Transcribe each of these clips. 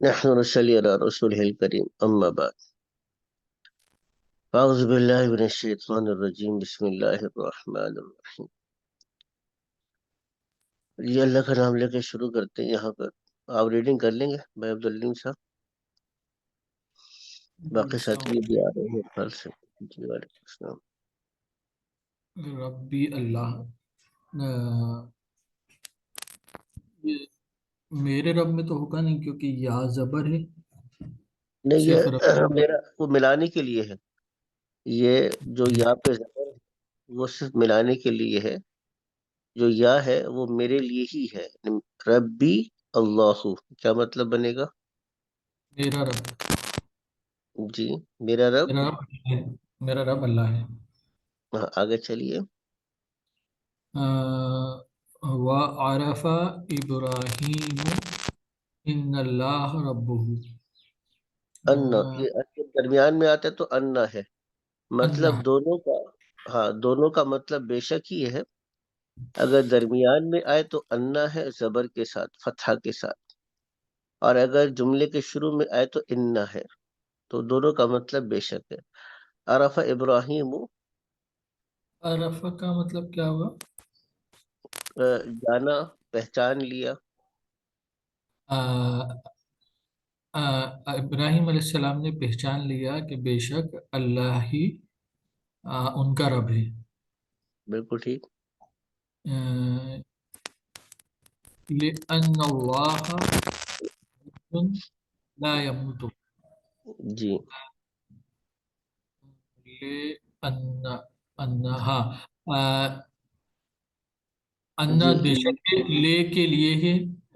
نحن نصلي على رسوله الكريم أما بعد أعوذ بالله من الشيطان الرجيم بسم الله الرحمن الرحيم. یہ اللہ کا نام لے کے شروع کرتے ہیں. یہاں پر آپ ریڈنگ کر لیں گے بھائی عبدالعلیم صاحب؟ باقی ساتھی بھی آ رہے ہیں کل سے. جی وعلیکم السلام. ربی اللہ یہ میرے رب میں تو ہوگا نہیں کیونکہ یا زبر ہے. نہیں صرف یہ میرا وہ ملانے کے لیے ہے. یہ جو یا پہ زبر ہے وہ صرف ملانے کے لیے ہے. جو یا ہے وہ میرے لیے ہی ہے. ربی اللہ کیا مطلب بنے گا؟ میرا رب جی میرا رب. میرا رب ہے. میرا رب اللہ ہے. آگے چلیے. وعرف ابراہیم ان اللہ ربہ. ان یہ ان درمیان میں آتا ہے تو انا ہے. اللہ مطلب دونوں کا. ہاں دونوں کا مطلب بے شک ہی ہے. اگر درمیان میں آئے تو انا ہے زبر کے ساتھ فتحہ کے ساتھ. اور اگر جملے کے شروع میں آئے تو انا ہے. تو دونوں کا مطلب بے شک ہے. عرف ابراہیم عرف کا مطلب کیا ہوا؟ جانا پہچان لیا. ابراہیم علیہ السلام نے پہچان لیا کہ بے شک اللہ ہی ان کا رب ہے. بالکل ٹھیک. لأن اللہ لا يموت. جی لأن ہاں ان جی بے شک ہے، لے کے لیے ہے.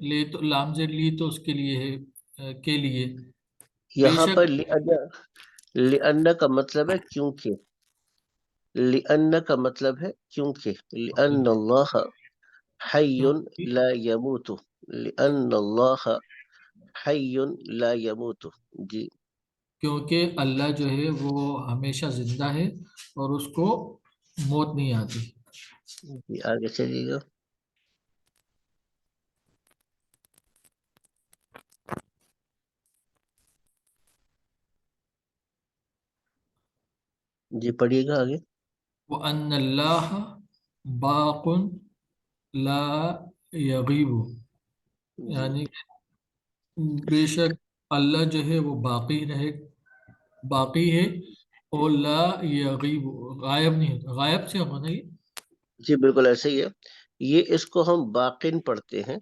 لے تو لام زیر لی تو اس کے لیے ہے، کے لیے. بے یہاں شک پر لأن کا مطلب ہے کیونکہ. لأن کا مطلب ہے کیونکہ. لأن اللہ حی کیونکہ لا يموت. لأن اللہ حی لا يموت. جی کیونکہ اللہ جو ہے وہ ہمیشہ زندہ ہے اور اس کو موت نہیں آتی. جی آگے چلیے گا. جی پڑھیے گا آگے. وَأَنَّ اللَّهَ بَاقٌ لَا يَغِيبُ. جی یعنی بے شک اللہ جو ہے وہ باقی ہے اور لا یغیب، غائب نہیں ہوتا. غائب سے ہونا یہ جی بالکل ایسے ہی ہے. یہ اس کو ہم باقین پڑھتے ہیں.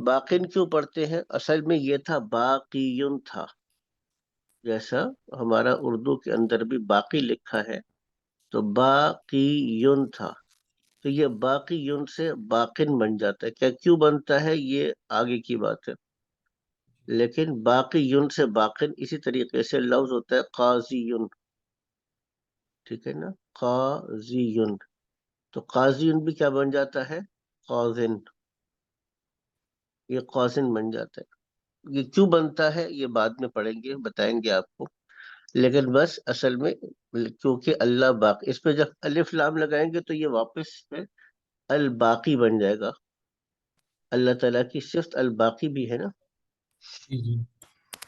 باقین کیوں پڑھتے ہیں؟ اصل میں یہ تھا باقیون تھا. جیسا ہمارا اردو کے اندر بھی باقی لکھا ہے تو باقیون تھا. تو یہ باقیون سے باقین بن جاتا ہے. کیا کیوں بنتا ہے یہ آگے کی بات ہے. لیکن باقیون سے باقین اسی طریقے سے لفظ ہوتا ہے قاضیون. ٹھیک ہے نا. قاضیون. تو قاضیون بھی کیا بن جاتا ہے؟ قاضن. یہ قاضن بن جاتا ہے. یہ کیوں بنتا ہے یہ بعد میں پڑھیں گے بتائیں گے آپ کو. لیکن بس اصل میں کیونکہ اللہ باقی، اس پہ جب الف لام لگائیں گے تو یہ واپس پہ الباقی بن جائے گا. اللہ تعالیٰ کی صفت الباقی بھی ہے نا. جی جی.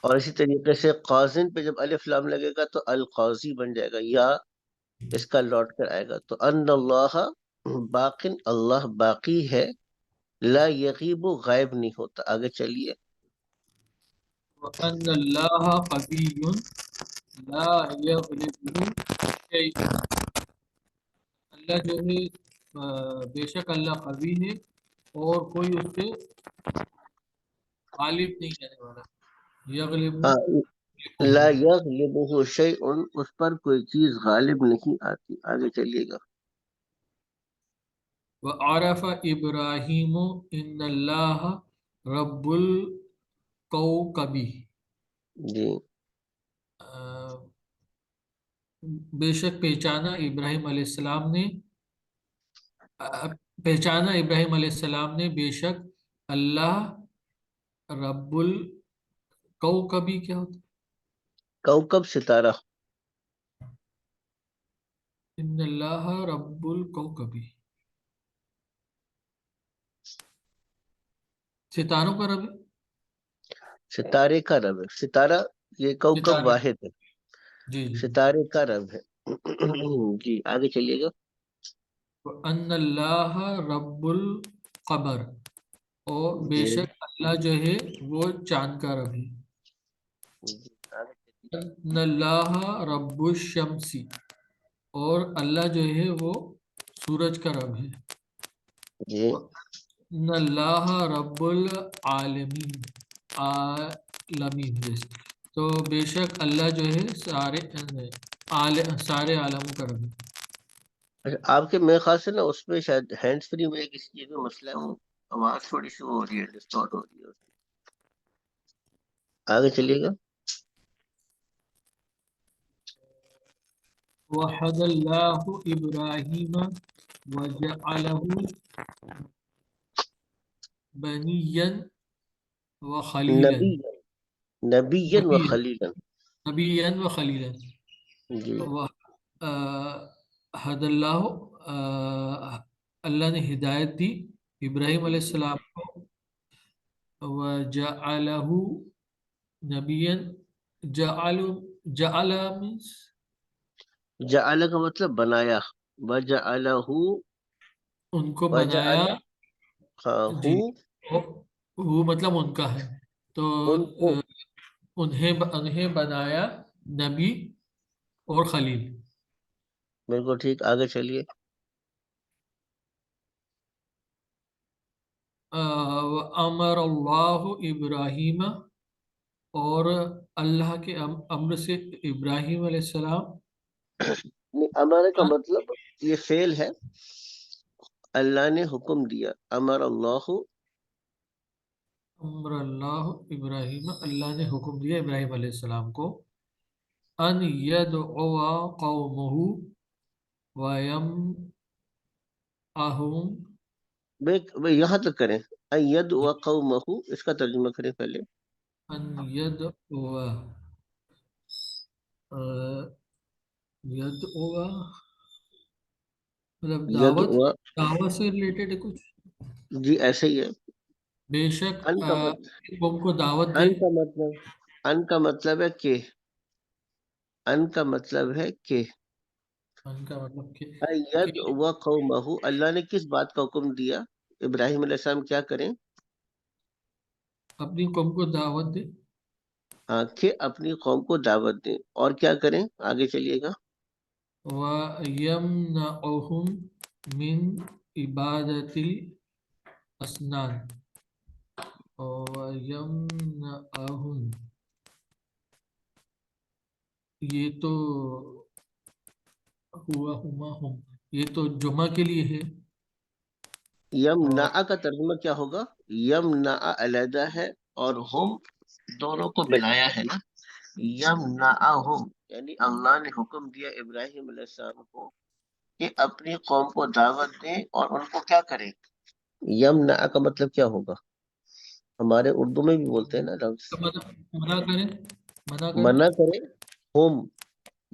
اور اسی طریقے سے قاضن پہ جب الف لام لگے گا تو القاضی بن جائے گا، یا اس کا لوٹ کر آئے گا. تو ان اللہ باقن، اللہ باقی ہے. لا یغیب غائب نہیں ہوتا. آگے چلیے. وَأَنَّ اللَّهَ قَوِيٌّ لَا يَغْلِبُهُ شَيْءٌ. اللہ جو ہے بے شک اللہ قوی ہے اور کوئی اس سے غالب نہیں آنے والا. یغلب ہاں لا یغلبہ. یغلبہ شیء، اس پر کوئی چیز غالب نہیں آتی. آگے چلیے گا. وعرف ابراہیم ان اللہ رب الکوکب. جی بے شک پہچانا ابراہیم علیہ السلام نے بے شک اللہ رب الکوکبی. کیا ہوتا؟ کوكب ستارہ. ان اللہ رب الکوکبی، ستاروں کا رب ہے. ستارے کا رب ہے. ستارہ یہ کوكب ستارے. واحد ہے، جی جی. ستارے کا رب ہے. جی آگے چلیے گا. ان اللہ رب القمر، اور بے جی شک اللہ جو ہے وہ چاند کا رب ہے. جی آگے چلیے. ان اللہ رب الشمسی، اور اللہ جو ہے وہ سورج کا رب ہے. جی ان اللہ رب العالمین، عالمین جیسے، تو بے شک اللہ جو ہے سارے عالموں کا رب ہے. اچھا، آپ کے میرے خیال سے نا اس میں شاید ہینڈس فری میں کسی چیز میں مسئلہ ہے، وہ آواز تھوڑی سی ہو رہی ہے، ڈسٹارٹ ہو رہی ہے. آگے چلیے گا. وحد اللہ ابراہیم وجعلہ بنیا وخلیلا. نبی نبی و نبی خلیلا. نبیا وخلیلا. جی حد اللہ، اللہ نے ہدایت دی ابراہیم علیہ جی. السلام کو. وجعلہ نبیا. جعل جعل means جعل کا مطلب بنایا، وجعلہ ان کو بنایا. وجعل جی. ہو وہ مطلب ان کا ہے، تو ان کو. انہیں بنایا نبی اور خلیل. بالکل ٹھیک. آگے چلیے. امر اللہ ابراہیم، اور اللہ کے امر سے ابراہیم علیہ السلام. امر کا مطلب یہ فعل ہے، اللہ نے حکم دیا. امر اللہ. امر اللہ ابراہیم، اللہ نے حکم دیا ابراہیم علیہ السلام کو. ان یدعو قومہ ویمنعہم. یہاں تک کریں. ید و قومہ، اس کا ترجمہ کریں پہلے. ان یدعو یدعو مطلب ید دعوت، و دعوت سے ریلیٹڈ ہے کچھ. جی ایسے ہی ہے. بے شک ان کا مطلب قوم کو دعوت دے. ان کا مطلب ان کا مطلب ہے کہ ان کا مطلب ہے کہ ان کا مطلب کہ ید و قومہ، اللہ نے کس بات کا حکم دیا ابراہیم علیہ السلام کیا کریں؟ اپنی قوم کو دعوت دے. ہاں، کہ اپنی قوم کو دعوت دیں اور کیا کریں. آگے چلیے گا. وَيَمْنَعُهُمْ مِنْ عِبَادَةِ الْأَصْنَامِ. وَيَمْنَعُهُمْ، یہ تو ہوا ہما ہم، یہ تو جمعہ کے لیے ہے. یمنع اور کا ترجمہ کیا ہوگا؟ یمنع علیحدہ ہے اور ہم دونوں کو ملایا ہے نا. یمنعہم یعنی اللہ نے حکم دیا ابراہیم علیہ السلام کو کہ اپنی قوم کو دعوت دیں اور ان کو کیا کریں. یمنع کا مطلب کیا ہوگا؟ ہمارے اردو میں بھی بولتے ہیں نا لفظ منع کریں، منع کریں. منع کریں. ہم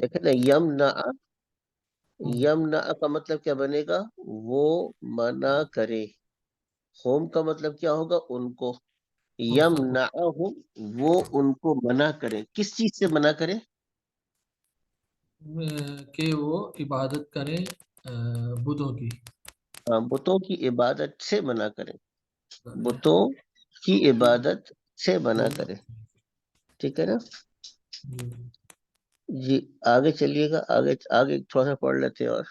دیکھیں نا، یمنع ہم یمنع کا مطلب کیا بنے گا؟ وہ منع کرے. ہوم کا مطلب کیا ہوگا؟ ان کو. مستقبل یمنعہم وہ ان کو منع کرے. کس چیز سے منع کرے؟ کہ وہ عبادت کریں بتوں کی. بتوں کی عبادت سے منع کرے. بتوں کی عبادت سے منع کرے. ٹھیک ہے نا. جی آگے چلیے گا. آگے آگے تھوڑا سا پڑھ لیتے ہیں اور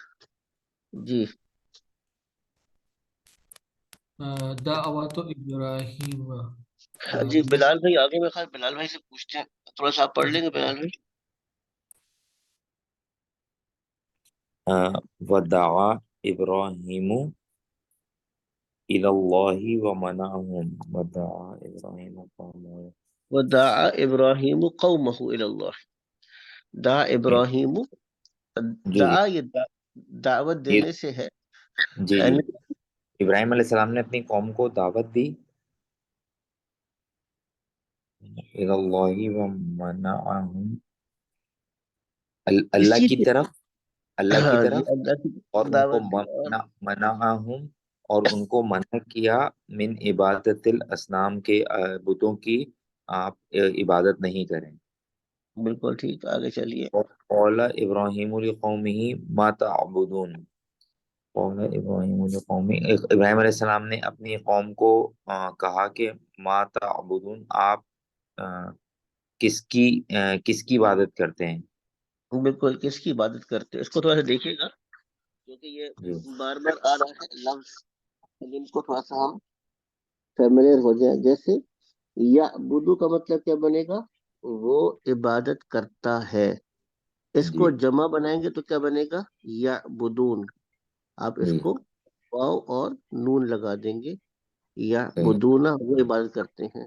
جی. دعوت ابراہیم. جی بلال بھائی آگے، میں خیال بلال بھائی سے پوچھتے ہیں، تھوڑا سا آپ پڑھ لیں گے بلال بھائی. ودعا ابراہیم الی اللہ ومنعہم. ودعا ابراہیم قومہ. ودعا ابراہیم قومہ الی اللہ. دعا ابراہیم، جی دعا یہ دعوت یہ دینے سے ہے. جی جی یعنی ابراہیم علیہ السلام نے اپنی قوم کو دعوت دی الی اللہ ومنعہم، اس اللہ چیز کی سے، طرف، اللہ کی ہاں جی طرف، اللہ کی اور ان کو دعوت دی اور منعہم، اور ان کو منع کیا من عبادت الاسنام کے بتوں کی، آپ عبادت نہیں کریں۔ بالکل ٹھیک، آگے چلیے۔ قال ابراہیم لقومہ ما تعبدون، قال ابراہیم لقومہ، ابراہیم علیہ السلام نے اپنی قوم کو کہا کہ ما تعبدون، آپ کس کی عبادت کرتے ہیں؟ بالکل، کس کی عبادت کرتے ہیں، اس کو تھوڑا سا دیکھیے گا کیونکہ یہ جی بار بار آ رہا ہے لفظ، ان کو تھوڑا سا ہم فیملیئر ہو جائیں۔ جیسے یا بدو کا مطلب کیا بنے گا؟ وہ عبادت کرتا ہے۔ اس جی کو جمع بنائیں گے تو کیا بنے گا؟ یا بدون، آپ اس جی کو واو اور نون لگا دیں گے، یا صحیح، بدونا، وہ عبادت کرتے ہیں۔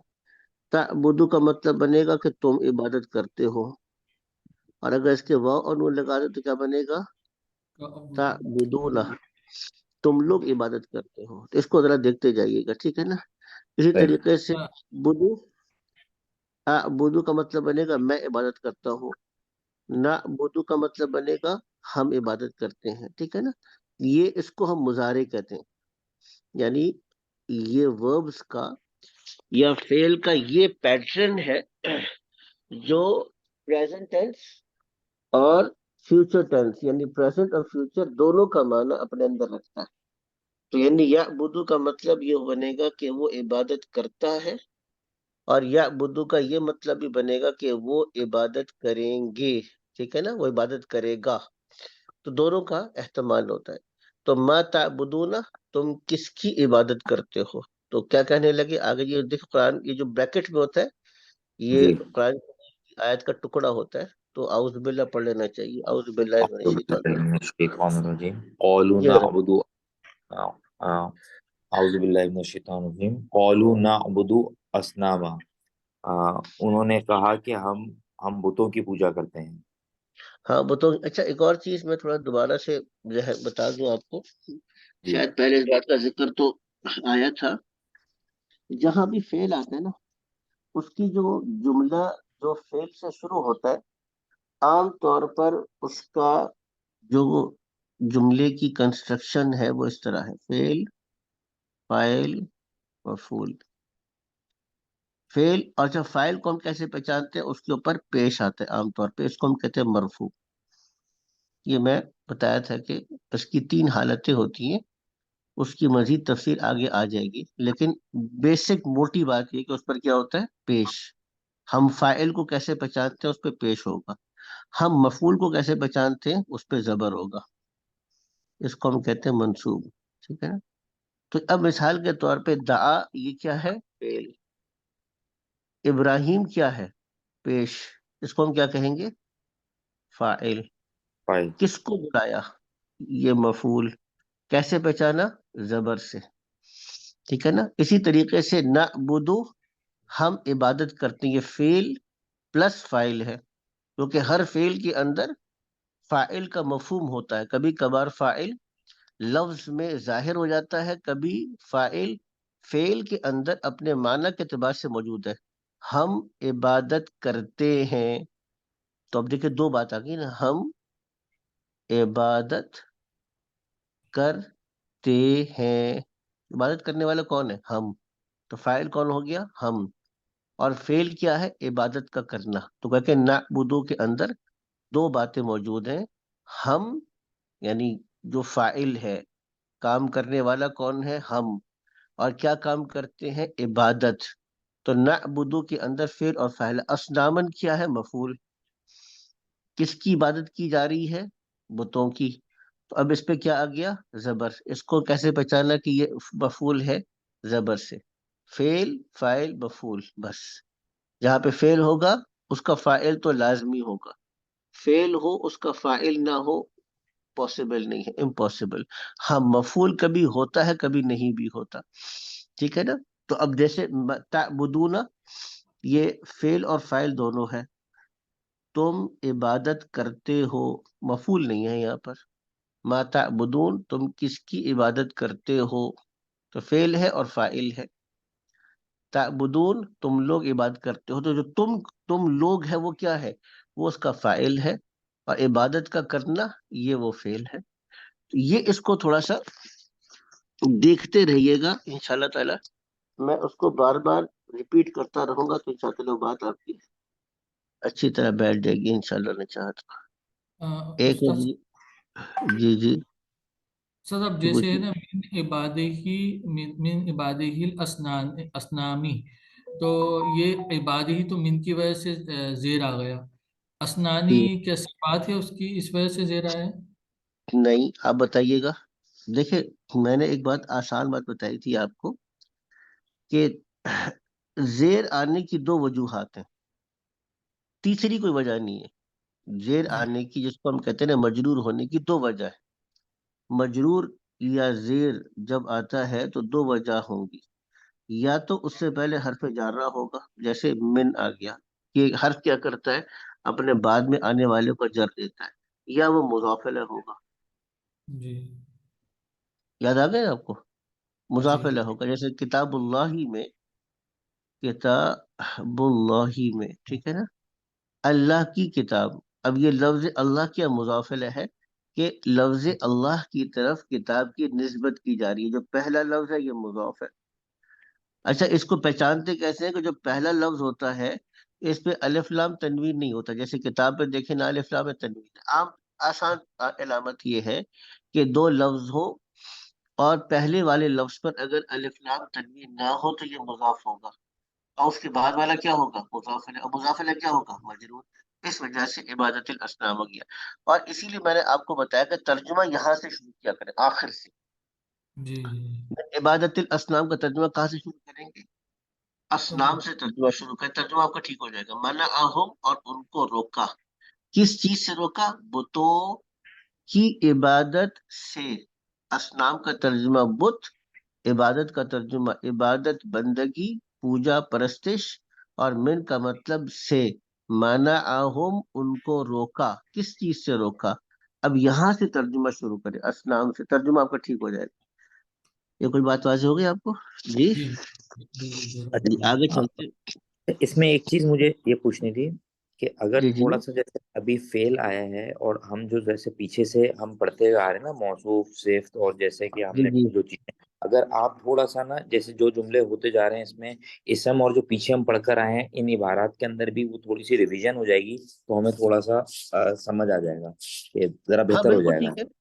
تعبدو کا مطلب بنے گا کہ تم عبادت کرتے ہو، اور اگر اس کے واو اور نون لگا دیں تو کیا بنے گا؟ تعبدون، تم لوگ عبادت کرتے ہو۔ تو اس کو ذرا دیکھتے جائیے گا، ٹھیک ہے نا؟ اسی صحیح، طریقے سے بدو، بدو کا مطلب بنے گا میں عبادت کرتا ہوں، نہ بدو کا مطلب بنے گا ہم عبادت کرتے ہیں، ٹھیک ہے نا؟ یہ اس کو ہم مضارع کہتے ہیں، یعنی یہ وربز کا یا فعل کا یہ پیٹرن ہے جو پریزنٹ ٹینس اور فیوچر ٹینس، یعنی پریزنٹ اور فیوچر دونوں کا معنی اپنے اندر رکھتا ہے۔ تو یعنی یا بدو کا مطلب یہ بنے گا کہ وہ عبادت کرتا ہے، اور یا بدو کا یہ مطلب بھی بنے گا کہ وہ عبادت کریں گے، ٹھیک ہے نا؟ وہ عبادت کرے گا، تو دونوں کا احتمال ہوتا ہے۔ تو ما تعبدون، تم کس کی عبادت کرتے ہو؟ تو کیا کہنے لگے آگے؟ یہ دیکھ قرآن، یہ جو بریکٹ میں ہوتا ہے یہ جی قرآن کی آیت کا ٹکڑا ہوتا ہے، تو اعوذ باللہ پڑھ لینا چاہیے، اعوذ باللہ من اعوذ الشیطان باللہ من الشیطان الرجیم، قالوا یہ نعبد، اعوذ باللہ من الشیطان الرجیم، قالوا نعبد اصناما، انہوں نے کہا کہ ہم بتوں کی پوجا کرتے ہیں۔ ہاں بتو۔ اچھا، ایک اور چیز میں تھوڑا دوبارہ سے جو ہے بتا دوں آپ کو، جی شاید پہلے اس بات کا ذکر تو آیا تھا، جہاں بھی فعل آتا ہے نا، اس کی جو جملہ جو فعل سے شروع ہوتا ہے، عام طور پر اس کا جو جملے کی کنسٹرکشن ہے وہ اس طرح ہے: فعل، فاعل، مفعول۔ فعل، اور جب فاعل کو ہم کیسے پہچانتے ہیں؟ اس کے اوپر پیش آتا ہے عام طور پہ، اس کو ہم کہتے ہیں مرفوع۔ یہ میں بتایا تھا کہ اس کی 3 حالتیں ہوتی ہیں، اس کی مزید تفصیل آگے آ جائے گی، لیکن بیسک موٹی بات یہ کہ اس پر کیا ہوتا ہے؟ پیش۔ ہم فاعل کو کیسے پہچانتے ہیں؟ اس پہ پیش ہوگا۔ ہم مفعول کو کیسے پہچانتے ہیں؟ اس پہ زبر ہوگا، اس کو ہم کہتے ہیں منصوب، ٹھیک ہے نا؟ تو اب مثال کے طور پہ دعا، یہ کیا ہے؟ فعل۔ ابراہیم کیا ہے؟ پیش، اس کو ہم کیا کہیں گے؟ فاعل۔ فائل، کس کو بلایا؟ یہ مفعول۔ کیسے پہچانا؟ زبر سے، ٹھیک ہے نا؟ اسی طریقے سے نعبدو، ہم عبادت کرتے ہیں، یہ فعل پلس فاعل ہے، کیونکہ ہر فعل کے اندر فاعل کا مفہوم ہوتا ہے۔ کبھی کبھار فاعل لفظ میں ظاہر ہو جاتا ہے، کبھی فاعل فعل کے اندر اپنے معنی کے اعتبار سے موجود ہے۔ ہم عبادت کرتے ہیں، تو اب دیکھیں 2 بات آ گئی نا، ہم عبادت کرتے ہیں، عبادت کرنے والا کون ہے؟ ہم، تو فاعل کون ہو گیا؟ ہم، اور فعل کیا ہے؟ عبادت کا کرنا۔ تو کہ نعبدو کے اندر 2 باتیں موجود ہیں، ہم یعنی جو فاعل ہے، کام کرنے والا کون ہے؟ ہم، اور کیا کام کرتے ہیں؟ عبادت۔ تو نعبدو کے اندر فعل اور فاعل۔ اصنامن کیا ہے؟ مفعول۔ کس کی عبادت کی جا رہی ہے؟ بتوں کی۔ تو اب اس پہ کیا آ گیا؟ زبر۔ اس کو کیسے پہچانا کہ یہ مفعول ہے؟ زبر سے۔ فعل، فاعل، مفعول، بس۔ جہاں پہ فعل ہوگا اس کا فاعل تو لازمی ہوگا، فعل ہو اس کا فاعل نہ ہو پاسبل نہیں ہے، امپاسبل۔ ہاں مفعول کبھی ہوتا ہے، کبھی نہیں بھی ہوتا، ٹھیک ہے نا؟ تو اب جیسے تعبدون، یہ فعل اور فاعل دونوں ہے، تم عبادت کرتے ہو، مفعول نہیں ہے یہاں پر۔ ما تعبدون، تم کس کی عبادت کرتے ہو، تو فعل ہے اور فاعل ہے۔ تعبدون، تم لوگ عبادت کرتے ہو، تو جو تم لوگ ہے وہ کیا ہے؟ وہ اس کا فاعل ہے، اور عبادت کا کرنا یہ وہ فعل ہے۔ تو یہ اس کو تھوڑا سا دیکھتے رہیے گا انشاءاللہ تعالی، میں اس کو بار بار ریپیٹ کرتا رہوں گا تو انشاءاللہ بات آپ کی اچھی طرح بیٹھ جائے گی انشاءاللہ نے چاہا تو. ایک استاد جی جی صاحب اب جی جیسے ہے پوچھیے. نا من عبادہ اسنامی، تو یہ عبادی تو من کی وجہ سے زیر آ گیا، اسنانی جی کیا صفات ہے اس کی اس وجہ سے زیر آیا ہے؟ نہیں آپ بتائیے گا. دیکھیں میں نے ایک بات آسان بات بتائی تھی آپ کو کہ زیر آنے کی دو وجوہات ہیں، تیسری کوئی وجہ نہیں ہے. زیر جی آنے کی جس کو ہم کہتے ہیں نا مجرور ہونے کی دو وجہ ہے. مجرور یا زیر جب آتا ہے تو دو وجہ ہوں گی. یا تو اس سے پہلے حرف جارہ ہوگا، جیسے من آ گیا، یہ حرف کیا کرتا ہے اپنے بعد میں آنے والے کو جر دیتا ہے. یا وہ مضاف الیہ ہوگا. جی یاد آ گیا آپ کو؟ جی مضاف الیہ ہوگا، جیسے کتاب اللہ میں، کتاب اللہ میں، ٹھیک ہے نا، اللہ کی کتاب. اب یہ لفظ اللہ کیا مضاف الیہ ہے کہ لفظ اللہ کی طرف کتاب کی نسبت کی جا رہی ہے. جو پہلا لفظ ہے یہ مضاف ہے. اچھا اس کو پہچانتے کیسے ہیں کہ جو پہلا لفظ ہوتا ہے اس پہ الف لام تنوین نہیں ہوتا. جیسے کتاب پہ دیکھیں نا الف لام تنوین ہے. عام آسان علامت یہ ہے کہ دو لفظ ہو اور پہلے والے لفظ پر اگر الف لام تنوین نہ ہو تو یہ مضاف ہوگا، اور اس کے بعد والا کیا ہوگا مضاف الیہ، اور مضاف الیہ کیا ہوگا مجرور. اس وجہ سے عبادت الاسنام ہو گیا. اور اسی لیے میں نے آپ کو بتایا کہ ترجمہ یہاں سے شروع کیا کریں، آخر سے. جی جی عبادت الاسنام کا ترجمہ کہاں سے شروع کریں گے؟ اوکے اسنام سے ترجمہ شروع کریں، ترجمہ آپ کا ٹھیک ہو جائے گا. منعہم، اور ان کو روکا. کس چیز سے روکا؟ بتوں کی عبادت سے. اسنام کا ترجمہ بت، عبادت کا ترجمہ عبادت بندگی، پوجا پرستش، اور من کا مطلب سے. منعہم ان کو روکا، کس چیز سے روکا؟ اب یہاں سے ترجمہ شروع کرے، اسنام سے. ترجمہ آپ کا ٹھیک ہو جائے گا. یہ کوئی بات واضح ہو گئی آپ کو؟ جی جی جی جی جزاک جی اللہ آگے ہاں، چلتے. اس میں ایک چیز مجھے یہ پوچھنی تھی کہ اگر جی جی تھوڑا سا جیسے ابھی فیل آیا ہے اور ہم جو جیسے پیچھے سے ہم پڑھتے ہوئے آ رہے ہیں نا موصوف صفت، اور جیسے کہ ہم جی نے جی جو چیزیں، اگر آپ تھوڑا سا نا جیسے جو جملے ہوتے جا رہے ہیں اس میں اسم اور جو پیچھے ہم پڑھ کر آئے ہیں ان عبارات کے اندر بھی وہ تھوڑی سی ریویژن ہو جائے گی تو ہمیں تھوڑا سا سمجھ آ جائے گا کہ ذرا ہاں بہتر ہو بالکل جائے گا. ٹھیک ہے.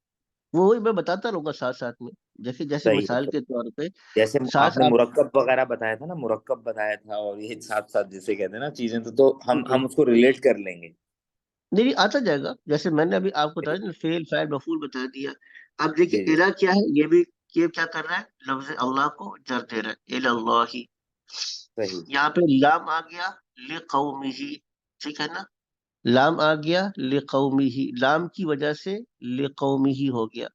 وہی میں بتاتا رہوں گا ساتھ ساتھ میں، جیسے جیسے صحیح ہے. مثال کے طور پہ جیسے ساتھ آپ نے آپ. مرکب وغیرہ بتایا تھا نا، مرکب بتایا تھا اور یہ ساتھ ساتھ جیسے کہتے ہیں نا چیزیں تو جی جی ہم اس کو ریلیٹ کر لیں گے. نہیں نہیں، آتا جائے گا. جیسے میں نے ابھی آپ کو بتایا نا، فعل فاعل مفعول بتا دیا. اب جی دیکھیے جی الا کیا ہے، یہ بھی یہ کیا کر رہا ہے، لفظ اللہ کو جر دے رہا ہے، الا اللہ. صحیح. یہاں پہ لام آ گیا لقومہ، ٹھیک ہے نا. لام آ گیا لقومہ، لام کی وجہ سے لقومہ ہو گیا.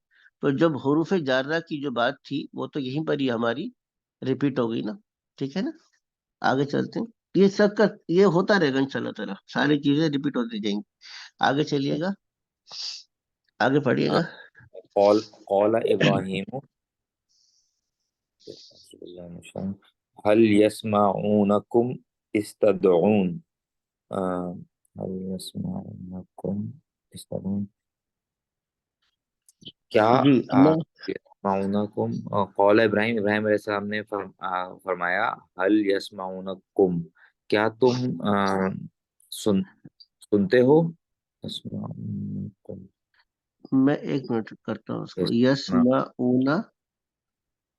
تو جب حروف جارہ کی جو بات تھی وہ تو یہیں پر ہی ہماری ریپیٹ ہو گئی نا. ٹھیک ہے نا. آگے چلتے ہیں. یہ سب کا یہ ہوتا رہے گا انشاءاللہ تعالیٰ، ساری چیزیں ریپیٹ ہوتی جائیں گی. آگے چلیے گا، آگے پڑھیے گا. قول ابراہیم هل يسمعونكم استدعون هل يسمعونكم استدعون کیا جی میں يسمعونكم قول ابراہیم علیہ السلام نے فرمایا هل يسمعونكم کیا تم سن سنتے ہو. يسمعونكم میں ایک منٹ کرتا ہوں اس کو. یسمعون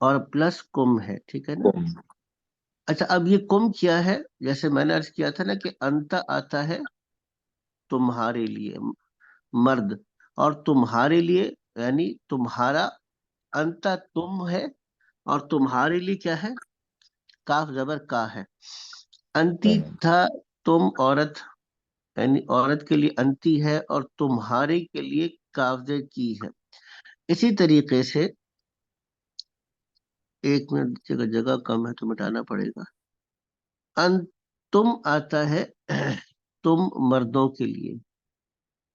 اور پلس کم ہے، ٹھیک ہے نا. يسمعكم. اچھا اب یہ کم کیا ہے؟ جیسے میں نے عرض کیا تھا نا کہ انتا آتا ہے تمہارے لیے، مرد، اور تمہارے لیے یعنی تمہارا. انتا تم ہے، اور تمہارے لیے کیا ہے، کاف زبر کا ہے. انتی تھا تم عورت، یعنی عورت کے لیے انتی ہے، اور تمہارے کے لیے کاف زیر کی ہے. اسی طریقے سے ایک منٹ، جگہ کم ہے تو مٹانا پڑے گا. ان تم آتا ہے تم مردوں کے لیے،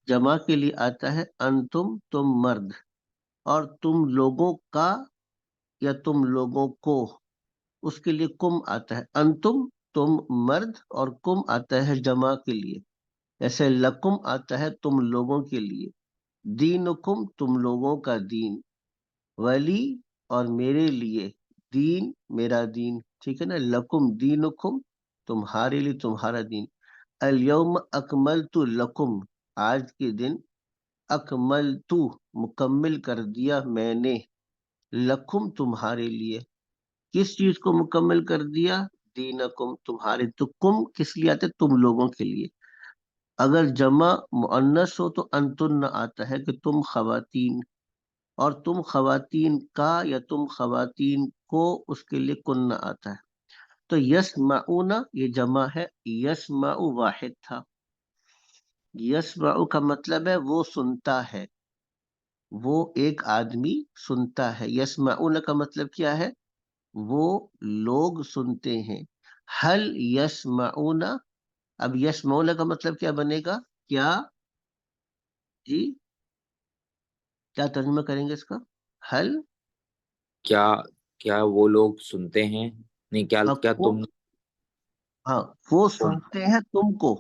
جمع کے لیے آتا ہے انتم تم مرد، اور تم لوگوں کا یا تم لوگوں کو، اس کے لیے کم آتا ہے. انتم تم مرد، اور کم آتا ہے جمع کے لیے. جیسے لکم آتا ہے تم لوگوں کے لیے، دینکم تم لوگوں کا دین، ولی اور میرے لیے، دین میرا دین. ٹھیک ہے نا. لکم دینکم تمہارے لیے تمہارا دین. الیوم اکملت لکم آج کے دن اکملت مکمل کر دیا میں نے لکم تمہارے لیے. کس چیز کو مکمل کر دیا؟ دینکم تمہارے. تو کم کس لیے آتے؟ تم لوگوں کے لیے. اگر جمع مؤنث ہو تو انتن آتا ہے کہ تم خواتین، اور تم خواتین کا یا تم خواتین کو اس کے لیے کن آتا ہے. تو یسمعون یہ جمع ہے، یسمع واحد تھا. یسمع کا مطلب ہے وہ سنتا ہے، وہ ایک آدمی سنتا ہے. یسمعون کا مطلب کیا ہے؟ وہ لوگ سنتے ہیں. حل یسمعون، اب یسمعون کا مطلب کیا بنے گا؟ کیا جی کیا ترجمہ کریں گے اس کا؟ حل کیا کیا وہ لوگ سنتے ہیں؟ نہیں، کیا کیا وہ، تم ہاں وہ تم سنتے ہیں تم کو.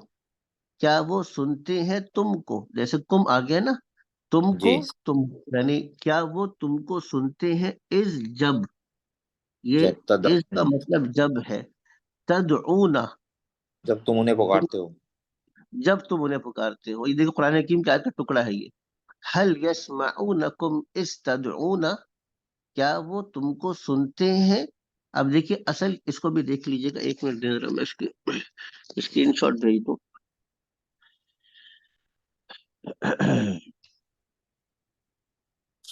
کیا وہ سنتے ہیں تم کو؟ جیسے کم آ گیا نا، تم کو، جی، تم، یعنی کیا وہ تم کو سنتے ہیں؟ از جب، یہ جب از کا تدعون، مطلب جب ہے. تدعونا جب تم انہیں تم، پکارتے ہو. جب تم انہیں پکارتے ہو. یہ دیکھو قرآن حکیم کی آیت کا ٹکڑا ہے یہ. حل یسمعونکم اذ تدعون، کیا وہ تم کو سنتے ہیں؟ اب دیکھیے اصل اس کو بھی دیکھ لیجئے گا. ایک منٹ دے رہا ہوں میں اس کی اسکرین شاٹ بھیج دوں.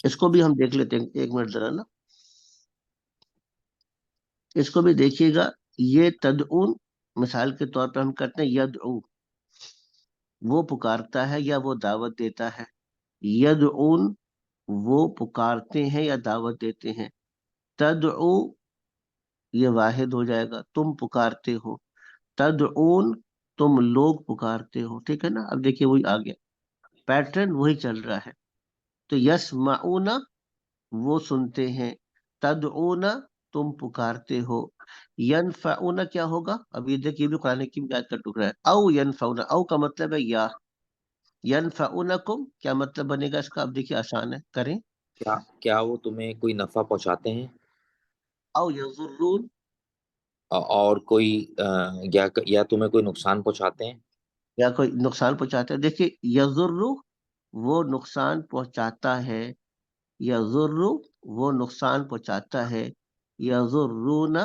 اس کو بھی ہم دیکھ لیتے ہیں، ایک منٹ ذرا نا. اس کو بھی دیکھیے گا. یہ تدعون مثال کے طور پر ہم کرتے ہیں یدعو، وہ پکارتا ہے یا وہ دعوت دیتا ہے. یدعون وہ پکارتے ہیں یا دعوت دیتے ہیں. تدعو یہ واحد ہو جائے گا، تم پکارتے ہو. تدعون تم لوگ پکارتے ہو. ٹھیک ہے نا. اب دیکھیے وہی آ گیا، پیٹرن وہی چل رہا ہے. تو یسمعون وہ سنتے ہیں، تدعون تم پکارتے ہو. ینفعون کیا ہوگا؟ اب یہ دیکھیے بھی قرآن کی آیت کا ٹکڑا ہے. او ینفعون، او کا مطلب ہے یا. ینفعونکم کیا مطلب بنے گا اس کا؟ اب دیکھیے آسان ہے، کریں. کیا وہ تمہیں کوئی نفع پہنچاتے ہیں؟ او یضرون، اور کوئی یا تمہیں کوئی نقصان پہنچاتے ہیں؟ یا کوئی نقصان پہنچاتا ہے. دیکھیے یضر وہ نقصان پہنچاتا ہے، یضر وہ نقصان پہنچاتا ہے. یضرون،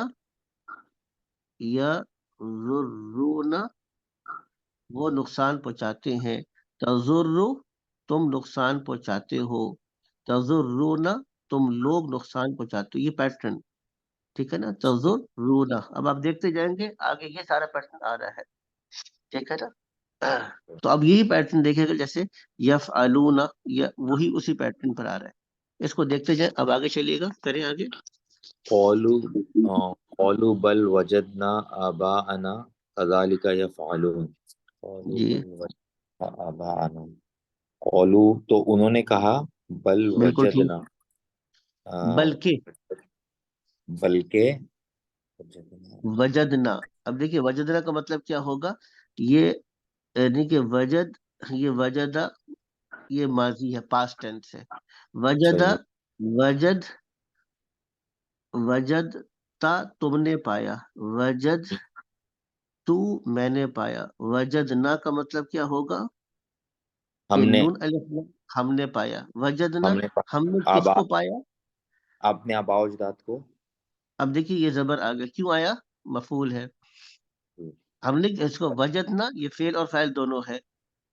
یضرون وہ نقصان پہنچاتے ہیں. تضر تم نقصان پہنچاتے ہو. تضرون تم لوگ نقصان پہنچاتے ہو. یہ پیٹرن ٹھیک ہے نا. تضرون، اب آپ دیکھتے جائیں گے آگے یہ سارا پیٹرن آ رہا ہے. ٹھیک ہے نا. تو اب یہی پیٹرن دیکھے گا جیسے یفعلون، یا وہی اسی پیٹرن پر آ رہا ہے. اس کو دیکھتے جائیں. اب آگے چلیے گا، کریں آگے. قالوا بل وجدنا آباءنا كذلك يفعلون. قالوا جی بل وجدنا آباءنا، قالوا تو انہوں نے کہا، بل بالکل ٹھیک. وجدنا بلکہ بلکہ وجدنا، وجدنا، اب دیکھیے وجدنا کا مطلب کیا ہوگا؟ یہ یعنی کہ وجد، یہ وجدہ یہ ماضی ہے، پاسٹ ٹینس ہے. وجدہ، صحیح. وجد، وجد تا تم نے پایا. وجد تو میں نے پایا. وجدنا کا مطلب کیا ہوگا؟ ہم کہ نے نون الف لام، ہم نے پایا. وجدنا ہم نے ہم نے کس آبا کو پایا؟ اپنے آباء و اجداد کو. اب دیکھیے یہ زبر آ گیا، کیوں آیا؟ مفعول ہے. ہم نے اس کو وجدنا، یہ فعل اور فاعل دونوں ہے.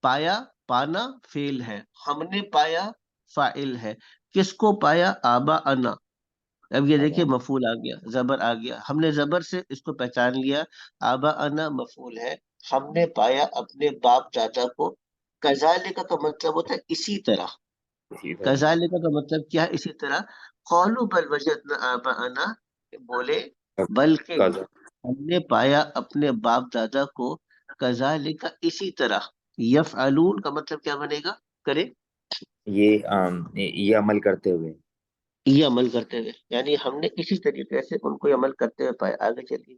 پایا، پانا فعل ہے. ہم نے پایا فاعل ہے. کس کو پایا؟ آبا انا. اب یہ آبا دیکھیے مفعول آ گیا، زبر آ گیا. ہم نے زبر سے اس کو پہچان لیا. آبا انا مفعول ہے. ہم نے پایا اپنے باپ دادا کو. کذالک کا مطلب ہوتا ہے اسی طرح. اسی طرح. کذالک کا مطلب کیا ہے؟ اسی طرح. قالوا بل وجدنا آباءنا، بولے بلکہ قضا ہم نے پایا اپنے باپ دادا کو. کذالک اسی طرح. یفعلون کا مطلب کیا بنے گا؟ کرے یہ عمل کرتے ہوئے. یہ عمل کرتے ہوئے، یعنی ہم نے اسی طریقے سے ان کو عمل کرتے ہوئے پایا. آگے چلیے.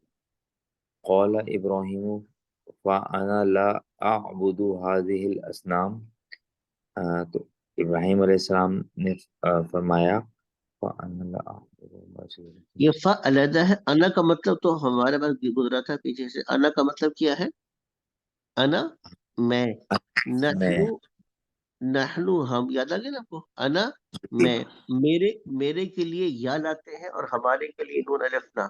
قال ابراہیم فانا لا اعبد هذه الاصنام. تو ابراہیم علیہ السلام نے فرمایا فأنا لا أعبد بصيرة. یہ فا علیحدہ ہے، انا کا مطلب تو ہمارے پاس گزرا تھا پیچھے سے، انا کا مطلب کیا ہے؟ انا میں، میں نحنو نحنو ہم، یاد آ گیا نا آپ کو؟ انا میں، میرے میرے کے لیے یا لاتے ہیں اور ہمارے کے لیے نون الف نا،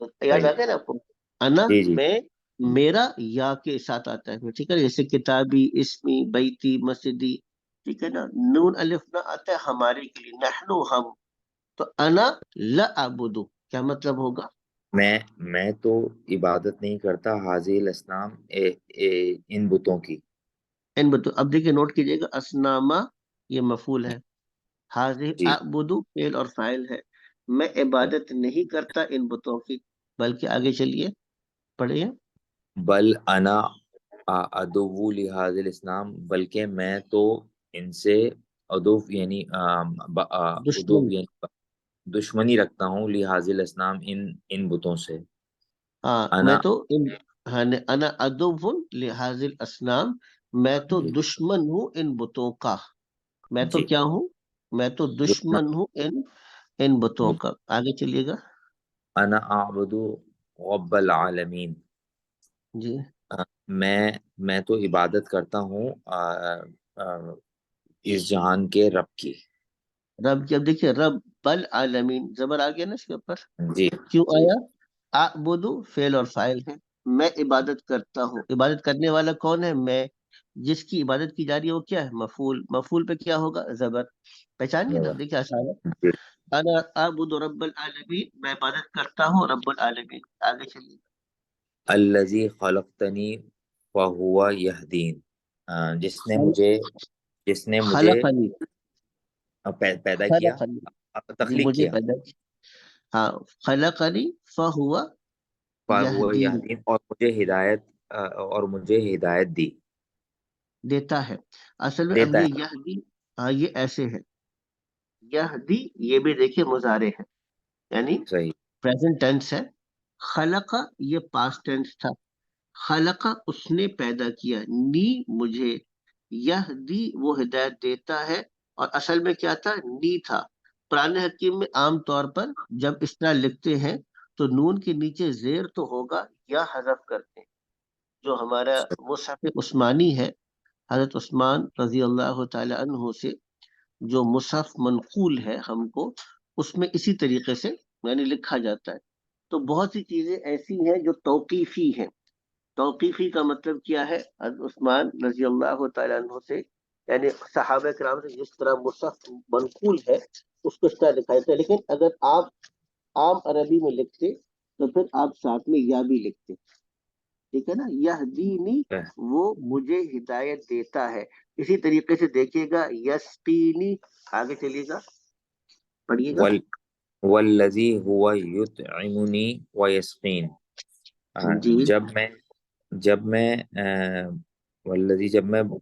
تو یاد صحیح. آ گیا نا آپ کو؟ انا جی جی میں، میرا یا کے ساتھ آتا ہے، ٹھیک ہے نا؟ جیسے کتابی، اسمی، بیتی، مسجدی، ٹھیک ہے نا؟ نون الف نا آتا ہے ہمارے کے لیے، نحنو ہم، تو انا لا اعبدو کیا مطلب ہوگا؟ میں تو عبادت نہیں کرتا حاضر الاسلام ان بتوں کی. ان بتو، اب دیکھیں نوٹ کیجئے گا، اسناما یہ مفعول ہے، حاضر جی. اعبدو فعل اور فاعل ہے، میں عبادت نہیں کرتا ان بتوں کی، بلکہ آگے چلیے پڑھیے۔ بل انا ادو لحاظ الاسلام، بلکہ میں تو ان سے ادو یعنی ادو دشمن، یعنی دشمنی رکھتا ہوں لحاظ الاسلام ان بتوں سے. ہاں میں انا تو ہاں انا ادو لحاظ الاسنام، میں تو جی دشمن ہوں ان بتوں کا، میں تو جی کیا ہوں؟ میں تو دشمن. دشمن ہوں ان بتوں کا، آگے چلیے گا انا اعبد رب العالمین، جی۔ میں تو عبادت کرتا ہوں آ، اس جہان کے رب کی. رب کی، اب دیکھیے رب العالمین زبر آ گیا نا اس کے اوپر، جی کیوں آیا؟ اعبدو فعل اور فاعل ہے، میں عبادت کرتا ہوں، عبادت کرنے والا کون ہے؟ میں، جس کی عبادت کی جا رہی ہے وہ کیا ہے؟ مفعول، مفعول پہ کیا ہوگا؟ زبر، پہچان گئے نا؟ دیکھیے آسان ہے، جی. انا اعبد رب العالمین، میں عبادت کرتا ہوں رب العالمین، آگے چلیے۔ الذی خلقتنی فہو یہدین، خل- جس نے مجھے خلقنی، پیدا کیا، خلقنی، جی تخلیق مجھے کیا. پیدا کیا، ہاں، خلقنی فہو فہو یہدین، یہدین، اور مجھے ہدایت دی. دیتا ہے، اصل میں اب دیتا یہ ہے. یہدی، ہاں یہ ایسے ہے، یہدی یہ بھی دیکھیے مضارع ہے، یعنی صحیح. پریزنٹ ٹینس ہے، خلق یہ پاسٹ ٹینس تھا، خلق اس نے پیدا کیا، نی مجھے، یہدی وہ ہدایت دیتا ہے، اور اصل میں کیا تھا؟ نی تھا۔ قرآن حکیم میں عام طور پر جب اس طرح لکھتے ہیں تو نون کے نیچے زیر تو ہوگا، یا حذف کرتے ہیں، جو ہمارا مصحف عثمانی ہے، حضرت عثمان رضی اللہ تعالی عنہ سے جو مصحف منقول ہے ہم کو، اس میں اسی طریقے سے یعنی لکھا جاتا ہے۔ تو بہت سی چیزیں ایسی ہیں جو توقیفی ہیں، توقیفی کا مطلب کیا ہے؟ حضرت عثمان رضی اللہ تعالیٰ عنہ سے، یعنی صحابہ کرام سے جس طرح مصحف منقول ہے اس کو اس طرح لکھا جاتا ہے، لیکن اگر آپ عام عربی میں لکھتے تو پھر آپ ساتھ میں یا بھی لکھتے، ٹھیک ہے نا؟ یہدینی وہ مجھے ہدایت دیتا ہے، اسی طریقے سے دیکھیے گا یسقینی، آگے چلیے گا پڑھیے گا والذی هو یطعمنی ویسقین. جی۔ جب میں والذی جب میں وہ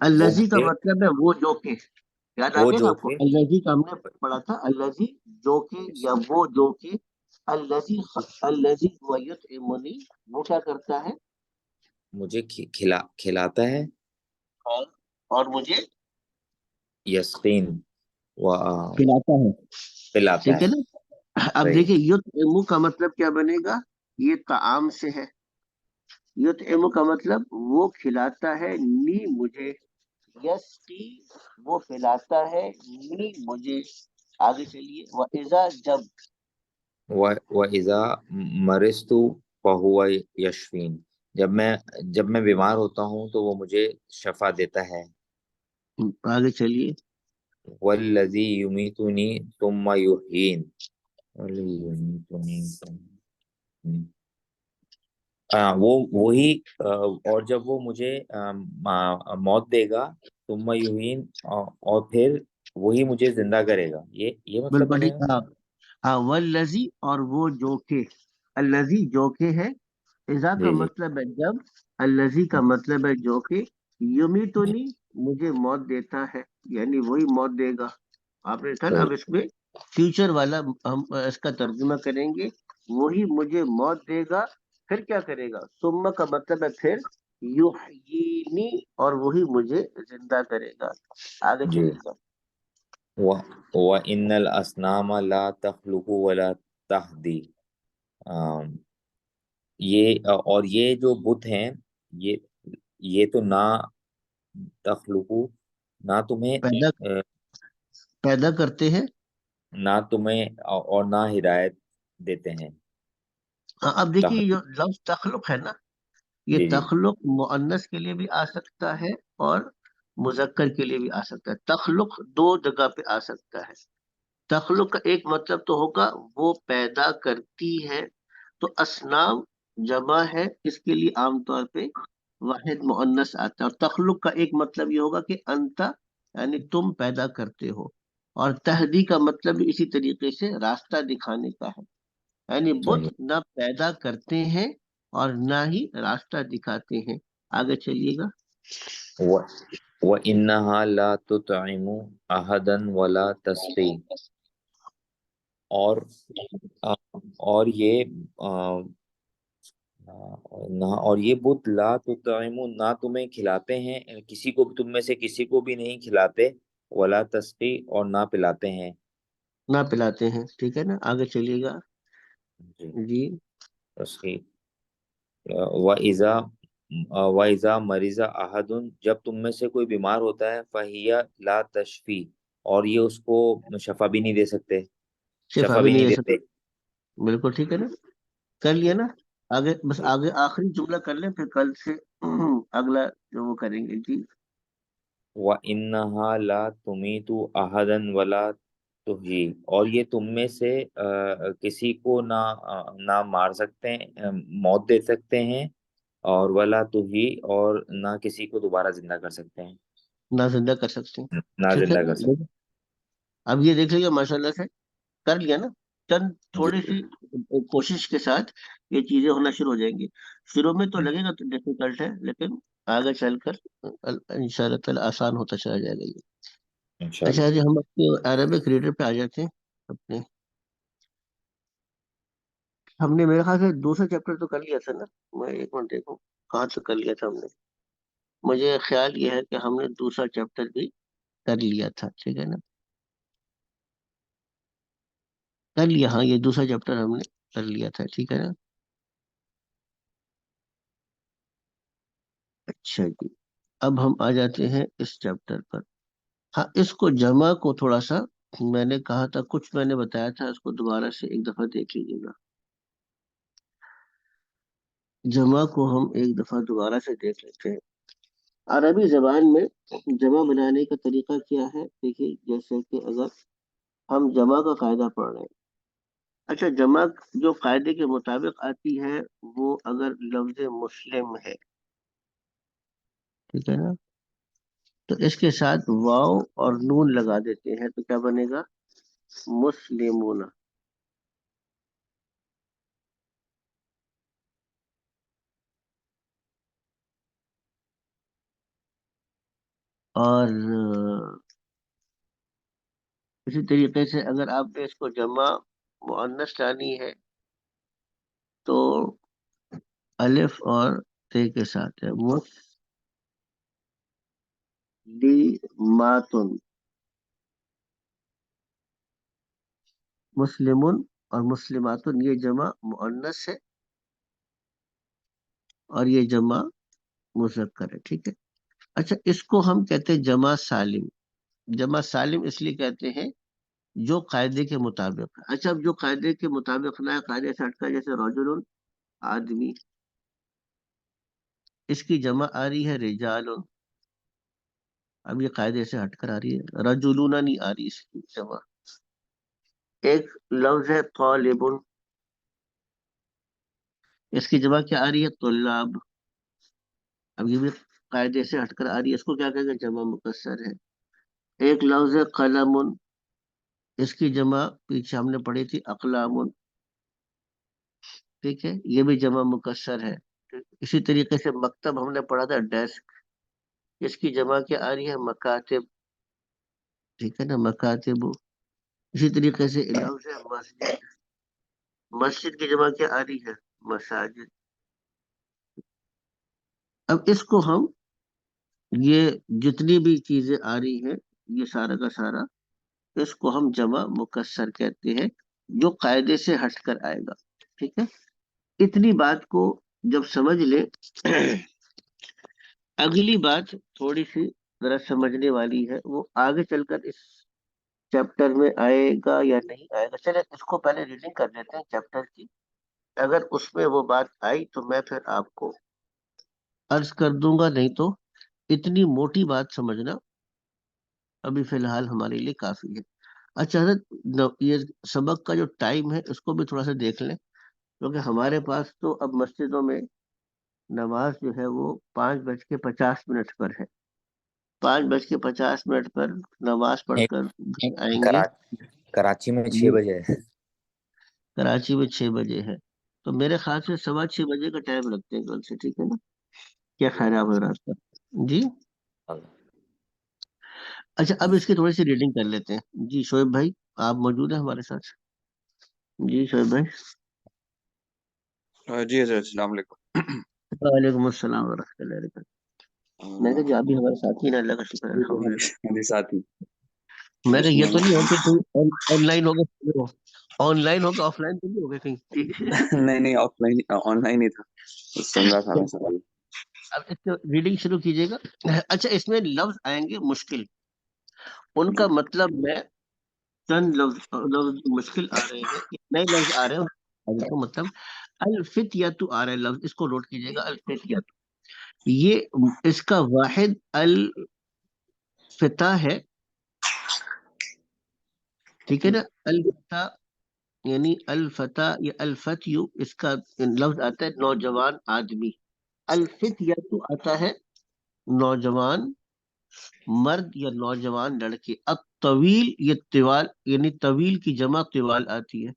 الذی کا مجھے مطلب ہے وہ جو کہ، یاد آ وہ گیا نا جو آپ کو؟ کہ الذی کا ہم نے پڑھا تھا، الذی جو کہ یا وہ جو کہ، الذی هو یطعمنی وہ کیا کرتا ہے؟ مجھے کھلاتا ہے. اور اور مجھے یسقین و کھلاتا ہے، پلاتا ٹھیک ہے. ہے نا؟ اب صحیح. دیکھیے یطعم کا مطلب کیا بنے گا؟ یہ طعام سے ہے، یطعم کا مطلب وہ کھلاتا ہے نی مجھے، یسقی وہ پلاتا ہے نی مجھے، آگے چلیے، وَإِذَا جب، وَإِذَا مَرِضْتُ فَهُوَ یشفین، جب میں بیمار ہوتا ہوں تو وہ مجھے شفا دیتا ہے. آگے چلیے، والذی یمیتنی ثم یحیین، والذی یمیتنی ثم یحیین. وہی اور جب وہ مجھے موت دے گا، ثم یحیین، اور پھر وہی مجھے زندہ کرے گا، یہ مطلب بالکل بنے ٹھیک، گا. ہاں ہاں، والذی اور وہ جو کہ، الذی جو کہ ہے، اذا کا جی جی. مطلب ہے جب، الذی کا مطلب ہے جو کہ، یمیتنی مجھے موت دیتا ہے، یعنی وہی موت دے گا، آپ نے کہا نا؟ صحیح. اب اس میں فیوچر والا ہم اس کا ترجمہ کریں گے، وہی مجھے موت دے گا، پھر کیا کرے گا؟ ثم کا مطلب ہے پھر، یحیینی اور وہی مجھے زندہ کرے گا، آگے جی. چلیے گا وَإِنَّ الْأَصْنَامَ لَا تَخْلُقُ وَلَا تَهْدِي، یہ اور یہ جو بت ہیں، یہ یہ تو نہ تخلقو، نہ تمہیں پیدا پیدا کرتے ہیں. نہ تمہیں اور نہ ہدایت دیتے ہیں. ہاں، اب دیکھیے تخلق، جو لفظ تخلق ہے نا، یہ جی جی تخلق مؤنث کے لیے بھی آ سکتا ہے اور مذکر کے لیے بھی آ سکتا ہے. تخلق دو جگہ پہ آ سکتا ہے. تخلق کا ایک مطلب تو ہوگا وہ پیدا کرتی ہے، تو اسنام جمع ہے، اس کے لیے عام طور پہ واحد مؤنث آتا ہے. اور تخلق کا ایک مطلب یہ ہوگا کہ انت یعنی تم پیدا کرتے ہو. اور تہدی کا مطلب بھی اسی طریقے سے راستہ دکھانے کا ہے. یعنی بت صحیح. نہ پیدا کرتے ہیں اور نہ ہی راستہ دکھاتے ہیں. آگے چلیے گا. وَإِنَّهَا لَا تُطْعِمُ أَحَدًا وَلَا تَسْقِي، اور اور یہ اور یہ بت لا تطعم، نہ تمہیں کھلاتے ہیں، کسی کو تم میں سے کسی کو بھی نہیں کھلاتے، ولا تسقی، اور نہ پلاتے ہیں. نہ پلاتے ہیں. ٹھیک ہے نا، آگے چلیے گا. جی جی. تسقی. وَإِذَا وَإِذَا مَرِضَ أَحَدٌ، جب تم میں سے کوئی بیمار ہوتا ہے، فَهِيَ لَا تَشْفِي، اور یہ اس کو شفا بھی نہیں دے سکتے، شفا شفا بھی بھی نہیں نہیں دے دیتے. سکتے. بالکل ٹھیک ہے نا، کر لیا نا. آگے بس جی. آگے آخری جملہ کر لیں، پھر کل سے اگلا جو وہ کریں گے. جی. وَإِنَّهَا لَا تُمِيتُ أَحَدًا وَلَا تُحْيِي، اور یہ تم میں سے کسی کو نہ مار سکتے ہیں، موت دے سکتے ہیں، اور ولا تحیی، اور نہ کسی کو دوبارہ زندہ کر سکتے ہیں، نہ زندہ کر سکتے ہیں. نہ ٹھیک ہے زندہ نا. کر سکتے اب یہ دیکھ لیجیے ماشاء اللہ سے کر لیا نا. چند ہیں. جی تھوڑی سی کوشش کے ساتھ یہ چیزیں ہونا شروع ہو جائیں گی. شروع میں تو لگے گا تو ڈیفیکلٹ ہے، لیکن آگے چل کر ان شاء اللہ تعالی آسان ہوتا چلا جائے گا یہ. انشاءاللہ. اچھا جی، ہم اپنے عربک ریڈر پہ آ جاتے ہیں اپنے. ہم نے میرے خیال سے دوسرا چیپٹر تو کر لیا تھا نا. میں ایک منٹ دیکھوں کہاں تک کر لیا تھا ہم نے. مجھے خیال یہ ہے کہ ہم نے دوسرا چیپٹر بھی کر لیا تھا. ٹھیک ہے نا، کر لیا. ہاں، یہ دوسرا چیپٹر ہم نے کر لیا تھا. ٹھیک ہے نا. اچھا جی، اب ہم آ جاتے ہیں اس چیپٹر پر. ہاں، اس کو جمع کو تھوڑا سا میں نے کہا تھا، کچھ میں نے بتایا تھا، اس کو دوبارہ سے ایک دفعہ دیکھ لیجیے گا. جمع کو ہم ایک دفعہ دوبارہ سے دیکھ لیتے ہیں. عربی زبان میں جمع بنانے کا طریقہ کیا ہے؟ دیکھیے، جیسے کہ اگر ہم جمع کا قاعدہ پڑھ رہے ہیں. اچھا، جمع جو قاعدے کے مطابق آتی ہے وہ اگر لفظ مسلم ہے، ٹھیک ہے نا، تو اس کے ساتھ واو اور نون لگا دیتے ہیں تو کیا بنے گا؟ مسلمون. اور اسی طریقے سے اگر آپ نے اس کو جمع مؤنث لانی ہے تو الف اور تے کے ساتھ ہے مسلماتن. مسلمون اور مسلماتن یہ جمع مؤنث ہے اور یہ جمع مذکر ہے. ٹھیک ہے. اچھا، اس کو ہم کہتے ہیں جمع سالم. جمع سالم اس لیے کہتے ہیں جو قاعدے کے مطابق ہے. اچھا، اب جو قاعدے کے مطابق نہ ہے، قاعدے سے ہٹ کر، جیسے رجل آدمی، اس کی جمع آ رہی ہے رجال. اب یہ قاعدے سے ہٹ کر آ رہی ہے، رجلون نہیں آ رہی اس کی جمع. ایک لفظ ہے طالب، اس کی جمع کیا آ رہی ہے؟ طلاب. اب یہ بھی قاعدے سے ہٹ کر آ رہی ہے، اس کو کیا کہیں گے؟ جمع مکسر ہے. ایک لفظ ہے قلم، اس کی جمع پیچھے ہم نے پڑھی تھی اقلام. ٹھیک ہے، یہ بھی جمع مکسر ہے. اسی طریقے سے مکتب ہم نے پڑھا تھا ڈیسک، اس کی جمع کیا آ رہی ہے؟ مکاتب. ٹھیک ہے نا، مکاتب. اسی طریقے سے لفظ ہے مسجد، مسجد کی جمع کیا آ رہی ہے؟ مساجد. اب اس کو ہم یہ جتنی بھی چیزیں آ رہی ہیں یہ سارا کا سارا اس کو ہم جمع مکسر کہتے ہیں، جو قاعدے سے ہٹ کر آئے گا. ٹھیک ہے، اتنی بات کو جب سمجھ لیں اگلی بات تھوڑی سی ذرا سمجھنے والی ہے، وہ آگے چل کر اس چیپٹر میں آئے گا یا نہیں آئے گا. چلے اس کو پہلے ریڈنگ کر لیتے ہیں چیپٹر کی، اگر اس میں وہ بات آئی تو میں پھر آپ کو عرض کر دوں گا، نہیں تو اتنی موٹی بات سمجھنا ابھی فی الحال ہمارے لیے کافی ہے. اچھا حضرت، یہ سبق کا جو ٹائم ہے اس کو بھی تھوڑا سا دیکھ لیں، کیونکہ ہمارے پاس تو اب مسجدوں میں نماز جو ہے وہ 5:50 پر ہے. 5:50 پر نماز پڑھ کر گھر آئیں گے. کراچی میں 6 یہ بجے ہے. کراچی میں 6 بجے ہے، تو میرے خیال سے 6:15 کا ٹائم رکھتے ہیں کل سے. ٹھیک ہے نا؟ کیا خیال ہے آپ حضرات کا؟ جی. اچھا، اب اس کی تھوڑی سی ریڈنگ کر لیتے ہیں. جی شعیب بھائی، آپ موجود ہیں ہمارے ساتھ؟ جی شعیب بھائی. جی حضرت السلام علیکم. وعلیکم السلام ورحمۃ اللہ وبرکاتہ. میں کہا جی آپ بھی ہمارے ساتھی ہیں، اللہ کا شکر ہے، الحمد للہ. ہمارے ساتھی میں کہا بسم یہ تو نہیں ہو اللہ. کہ کہیں آن لائن ہوگا، آن لائن ہوگا آف لائن تو نہیں ہوگا کہیں. نہیں آف لائن آن لائن ہی تھا، سن رہا تھا میں سوال. اب اس کو ریڈنگ شروع کیجیے گا. اچھا، اس میں لفظ آئیں گے مشکل، ان کا جی مطلب میں چند لفظ مشکل آ رہے ہیں، نئے لفظ آ رہے ہیں. کا مطلب الفتیاتو آ رہا ہے لفظ، اس کو نوٹ کیجیے گا. الفتیاتو یہ اس کا واحد الفتح ہے. ٹھیک ہے نا؟ الفتح یعنی الفتح یا الفتیو، اس کا لفظ آتا ہے نوجوان آدمی. الفتیاتو آتا ہے نوجوان مرد یا نوجوان لڑکے. الطویل یہ طوال یعنی طویل کی جمع طوال آتی ہے.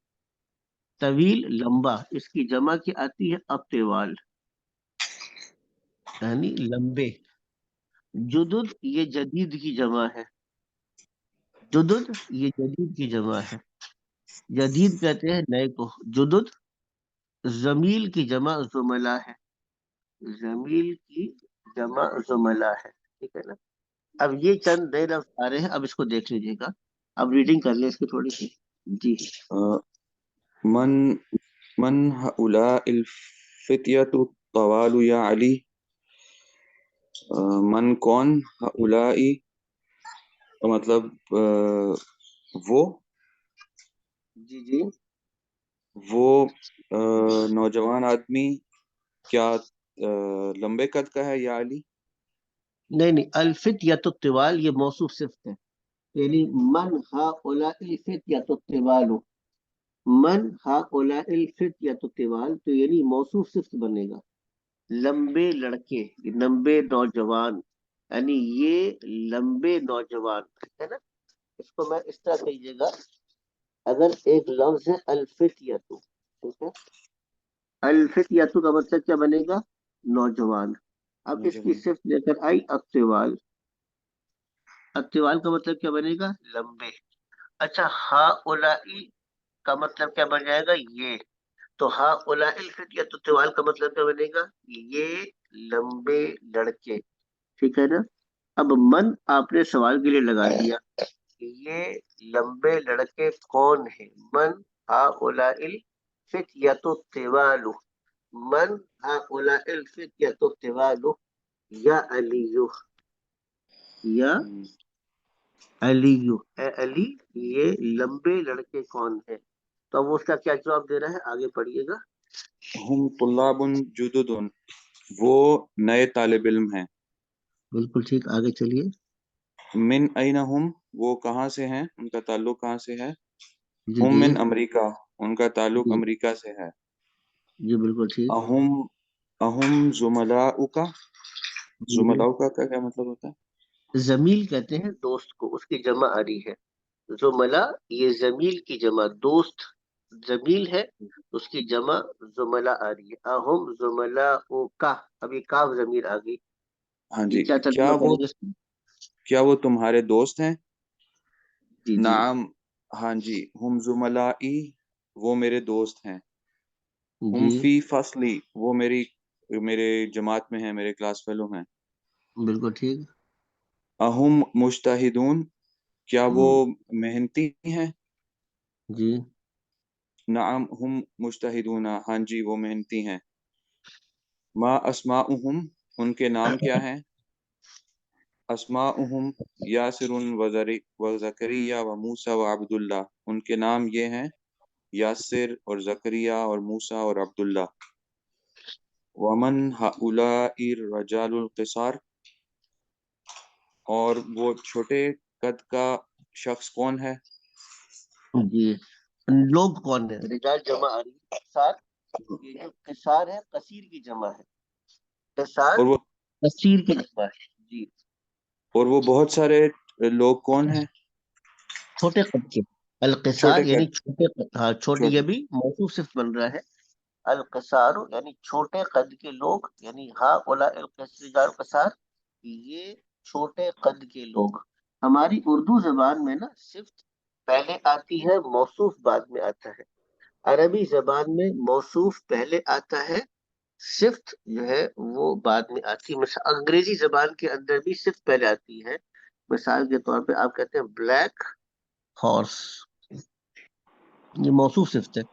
طویل لمبا، اس کی جمع کی آتی ہے الطوال یعنی لمبے. جدد یہ جدید کی جمع ہے. جدد یہ جدید کی جمع ہے. جدید کہتے ہیں نئے کو. جدد. زمیل کی جمع زملہ ہے. زمیل کی جمع زملہ ہے. ٹھیک ہے نا؟ اب یہ چند نئے لفظ آ رہے ہیں، اب اس کو دیکھ لیجیے گا. اب ریڈنگ کر لیں اس کی تھوڑی سی. جی. من من هؤلاء الفتية الطوال یا علی. من کون، هؤلاء کا مطلب وہ جی جی. وہ نوجوان آدمی کیا لمبے قد کا ہے یا علی. نہیں نہیں، الفتیۃ الطوال یہ موصوف صفت ہے، یعنی من ہؤلاء الفتیۃ الطوال. من ہؤلاء الفتیۃ الطوال تو یعنی موصوف صفت بنے گا. لمبے لڑکے، لمبے نوجوان، یعنی یہ لمبے نوجوان. ٹھیک ہے نا؟ اس کو میں اس طرح کہیے گا، اگر ایک لفظ ہے الفتیۃ، ٹھیک ہے، الفتیۃ کا مطلب کیا بنے گا؟ نوجوان. اب اس کی نوجوان. صفت لے کر آئی الطوال. الطوال کا مطلب کیا بنے گا؟ لمبے. اچھا، ہؤلاء کا مطلب کیا بن جائے گا؟ یہ. تو ہؤلاء الفتیۃ الطوال کا مطلب کیا بنے گا؟ یہ لمبے لڑکے. ٹھیک ہے نا؟ اب من آپ نے سوال کے لیے لگا دیا، یہ لمبے لڑکے کون ہیں؟ من ہؤلاء الفتیۃ الطوال. من ہؤلاء الفتیۃ الطوال یا علی. یا علی. اے علی، یہ لمبے لڑکے کون ہیں؟ تو اب اس کا کیا جواب دے رہا ہے؟ آگے پڑھیے گا. ہم طلاب جدد، وہ نئے طالب علم ہیں. بالکل ٹھیک، آگے چلیے. من این ہم، وہ کہاں سے ہیں، ان کا تعلق کہاں سے ہے. جی ہم جی. من امریکہ، ان کا تعلق جی امریکہ سے ہے. جی بالکل ٹھیک. اہم اہم زملاؤ کا، جی جی. زملاؤ کا کیا مطلب ہوتا ہے. زمیل کہتے ہیں دوست کو، اس کی جمع آ رہی ہے. زملا یہ زمیل کی جمع، دوست زمیل ہے، اس کی جمع زملا آ رہی ہے. اہم زملاؤ کا، اب یہ کاف ضمیر آ گئی. ہاں یہ جی. کیا کیا ترجمہ وہ کریں گے اس کو؟ کیا وہ تمہارے دوست ہیں. جی جی. نعم، ہاں جی. ہم زملائی، وہ میرے دوست ہیں. ہم جی فی فصلی، وہ میرے جماعت میں ہیں، میرے کلاس فیلو ہیں. بالکل ٹھیک. اہم مجتہدون، کیا وہ محنتی ہیں؟ جی نعم ہم مجتہدون، ہاں جی وہ محنتی ہیں. ما اسماؤہم، ان کے نام کیا ہیں؟ اسماؤہم یاسر و زکریہ و موسیٰ و عبداللہ، ان کے نام یہ ہیں یاسر اور زکریہ اور موسیٰ اور عبداللہ. ومن ہؤلاء الرجال القصار، اور وہ چھوٹے قد کا شخص کون ہے؟ جی لوگ کون ہے؟ رجال جمع آ رہی ہے. قصار، یہ جو قصار ہے قصیر کی جمع ہے. قصار اور وہ قصیر کی جمع ہے. جی اور وہ بہت سارے لوگ کون ہیں؟ چھوٹے قد کے. القصار چھوٹے یعنی قد، چھوٹے قد، ہاں چھوٹے، یہ چھوٹے. بھی موصوف صرف بن رہا ہے. القصار یعنی چھوٹے قد کے لوگ، یعنی ہاں اولا القصار، یہ چھوٹے قد کے لوگ. ہماری اردو زبان میں نا صفت پہلے آتی ہے، موصوف بعد میں آتا ہے. عربی زبان میں موصوف پہلے آتا ہے، صفت جو ہے وہ بعد میں آتی ہے. انگریزی زبان کے اندر بھی صفت پہلے آتی ہے. مثال کے طور پہ آپ کہتے ہیں بلیک ہارس، یہ موصوف صفت ہے.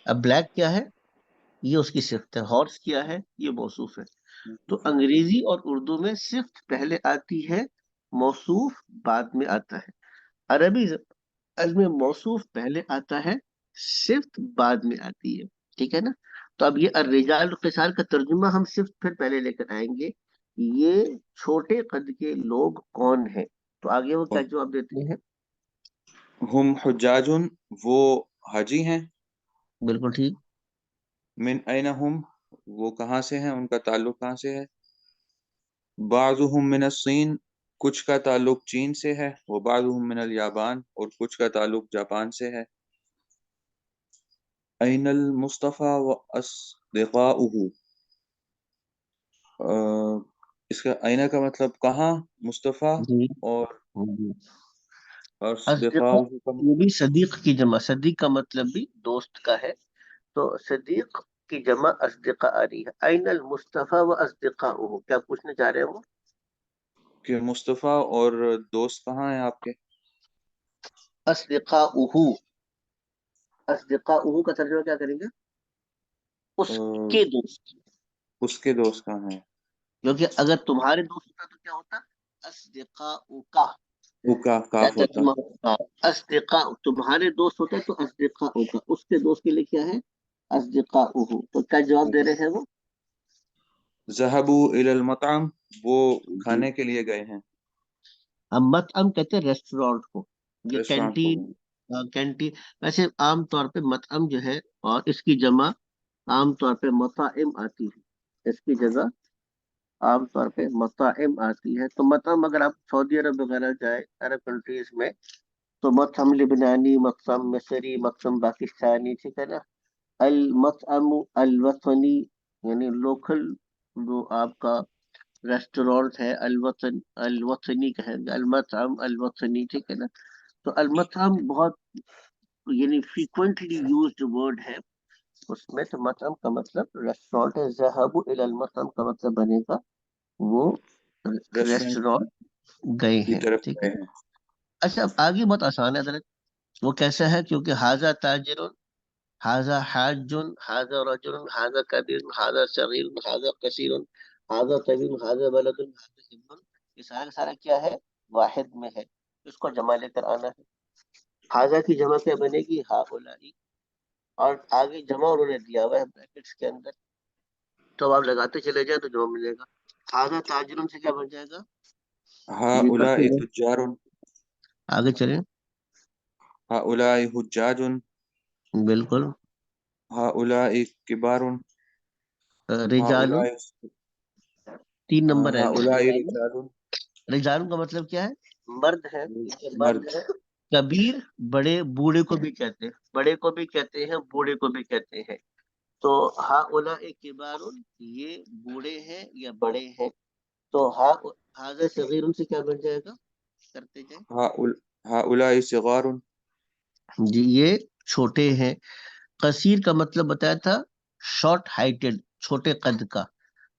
اب بلیک کیا ہے؟ یہ اس کی صفت ہے. ہارس کیا ہے؟ یہ موصوف ہے. تو انگریزی اور اردو میں صفت پہلے آتی ہے، موصوف بعد میں آتا ہے. عربی میں موصوف پہلے آتا ہے، صفت بعد میں آتی ہے. ٹھیک ہے نا؟ تو اب یہ الرجال القصار کا ترجمہ ہم صفت پھر پہلے لے کر آئیں گے. یہ چھوٹے قد کے لوگ کون ہیں؟ تو آگے وہ کیا جواب دیتے ہیں؟ ہم حجاج، وہ حاجی ہیں. بالکل ٹھیک. من این ہم، وہ کہاں سے ہیں، ان کا تعلق کہاں سے ہے. بعضهم من الصین، کچھ کا تعلق چین سے ہے. وبعضهم من الیابان، اور کچھ کا تعلق جاپان سے ہے. این المصطفی و اصدقاؤہ، اس کا اینا کا مطلب کہاں، مصطفیٰ جی اور جی. اصدقاء، اصدقاؤہ کا یہ بھی صدیق کی جمع. صدیق کا مطلب بھی دوست کا ہے. تو صدیق کی جمع اصدقاء آ رہی ہے. این المصطفیٰ و اصدقاؤہ، کیا پوچھنا چاہ رہے ہیں وہ؟ کہ مصطفیٰ اور دوست کہاں ہیں آپ کے. اصدقاؤہ، اصدقاؤہ کا ترجمہ کیا کریں گے؟ اس کے دوست. اس کے دوست کہاں ہیں. کیونکہ اگر تمہارے دوست ہوتا تو کیا ہوتا؟ اصدقاؤکا. وہ کا کیا کاف ہوتا. ترجمہ ہوتا؟ اصدقاء، تمہارے دوست ہوتے تو اصدقاؤکا، اس کے دوست کے لیے کیا ہے؟ اصدقاؤہ. تو کیا جواب دے رہے ہیں وہ؟ ذهبوا الى المطعم، وہ جی. کھانے کے لیے گئے ہیں. ہم مطعم کہتے ہیں ریسٹورانٹ کو. یہ ریسٹورانٹ کو کینٹین. گئے. کینٹین ویسے عام طور پہ مطعم جو ہے، اور اس کی جمع عام طور پہ مطاعم آتی ہے. اس کی جگہ عام طور پہ مطاعم آتی ہے. تو مطعم اگر آپ سعودی عرب وغیرہ جائے، عرب کنٹریز میں، تو مطعم لبنانی، مطعم مصری، مطعم پاکستانی، ٹھیک ہے نا. المطعم الوطنی یعنی لوکل جو آپ کا ریسٹورانٹ ہے، الوطنی کہیں گے. المطعم الوطنی، ٹھیک ہے نا. تو المطعم بہت یعنی فریکوینٹلی یوزڈ ورڈ ہے اس میں. تو مطعم کا مطلب ریسٹورانٹ ہے. ذهبوا الى المطعم کا مطلب بنے گا وہ ریسٹورانٹ ریسٹورانٹ گئے کی ہیں. طرف ٹھیک ہے. گئے ہیں. اچھا اب آگے بہت آسان ہے حضرت. وہ کیسا ہے؟ کیونکہ حاذا تاجر، حاذا حاج، حاذا رجل، حاذا کبیر، حاذا صغیر، حاذا کثیر، حاذا طویل، حاذا بلد، حاذا ابن، یہ سارا کا سارا کیا ہے؟ واحد میں ہے. اس کو جمع لے کر آنا ہے. حاذا کی جمع کیا بنے گی؟ ہؤلاء. اور آگے جمع انہوں نے دیا ہوا ہے بریکٹس کے اندر، تو آپ لگاتے چلے جائیں تو جمع ملے گا. حاذا تاجر سے کیا بن جائے گا؟ جی هؤلاء پڑھتے جائیں. تجار، آگے چلیں. هؤلاء حجاج، بالکل. هؤلاء کبار، رجال، هؤلاء 3 نمبر رہ گئے. هؤلاء رجال، رجال، رجال کا مطلب کیا ہے؟ مرد ہے. ٹھیک ہے، مرد مرد. ہے. کبیر، بڑے، بوڑھے کو بھی کہتے ہیں. بڑے کو بھی کہتے ہیں، بوڑھے کو بھی کہتے ہیں. تو ہؤلاء کبار، یہ بوڑھے ہیں یا بڑے ہیں. تو حاضر صغیر سے کیا بن جائے گا؟ کرتے جائیں. هؤلاء صغار، جی یہ چھوٹے ہیں. قصیر کا مطلب بتایا تھا شارٹ ہائٹڈ، چھوٹے قد کا.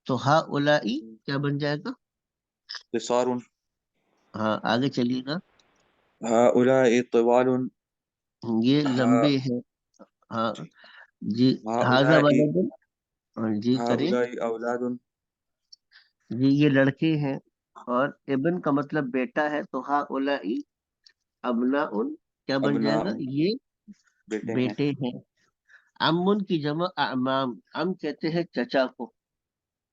تو ہؤلاء کیا بن جائے گا؟ قصار. ہاں آگے چلیے گا. هؤلاء طوال یہ لمبے ها- ہیں. ہاں جی. ہاذا هؤلاء ولد. جی کریں. هؤلاء أولاد جی یہ لڑکے ہیں، اور ابن کا مطلب بیٹا ہے، تو ہا اولائی ابناء کیا بن جائے گا؟ أبناء یہ بیٹے ہیں. بیٹے ہیں. امن کی جمع اعمام، ام کہتے ہیں چچا کو،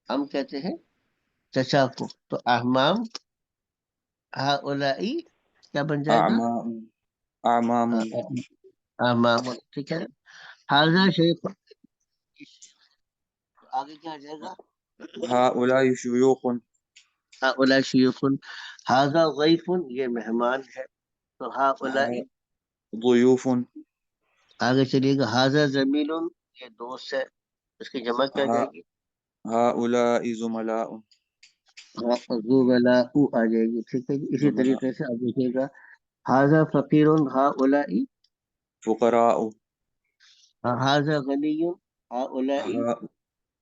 ام کہتے ہیں چچا کو، تو احمام ہا اولائی کیا بن جائے گا؟ أعمام أعمام احمام. ٹھیک ہے. حاضہ شیخ، آگے کیا آ جائے گا؟ هؤلاء شيوخ ہا اولائی شیوخ. حاضہ ضیف، یہ مہمان ہے، تو ہا اولائی. ضيوف آگے چلیے گا. حاضہ زمیل، یہ دوست ہے، اس کی جمع کیا جائے ها- گی؟ هؤلاء زملاء زبلاء آ جائے گی. ٹھیک ہے جی. اسی زملاء طریقے سے اب دیکھیے گا. حاضہ فقیر ہا اولائی، فقراء حاضہ غنی ہا اولائی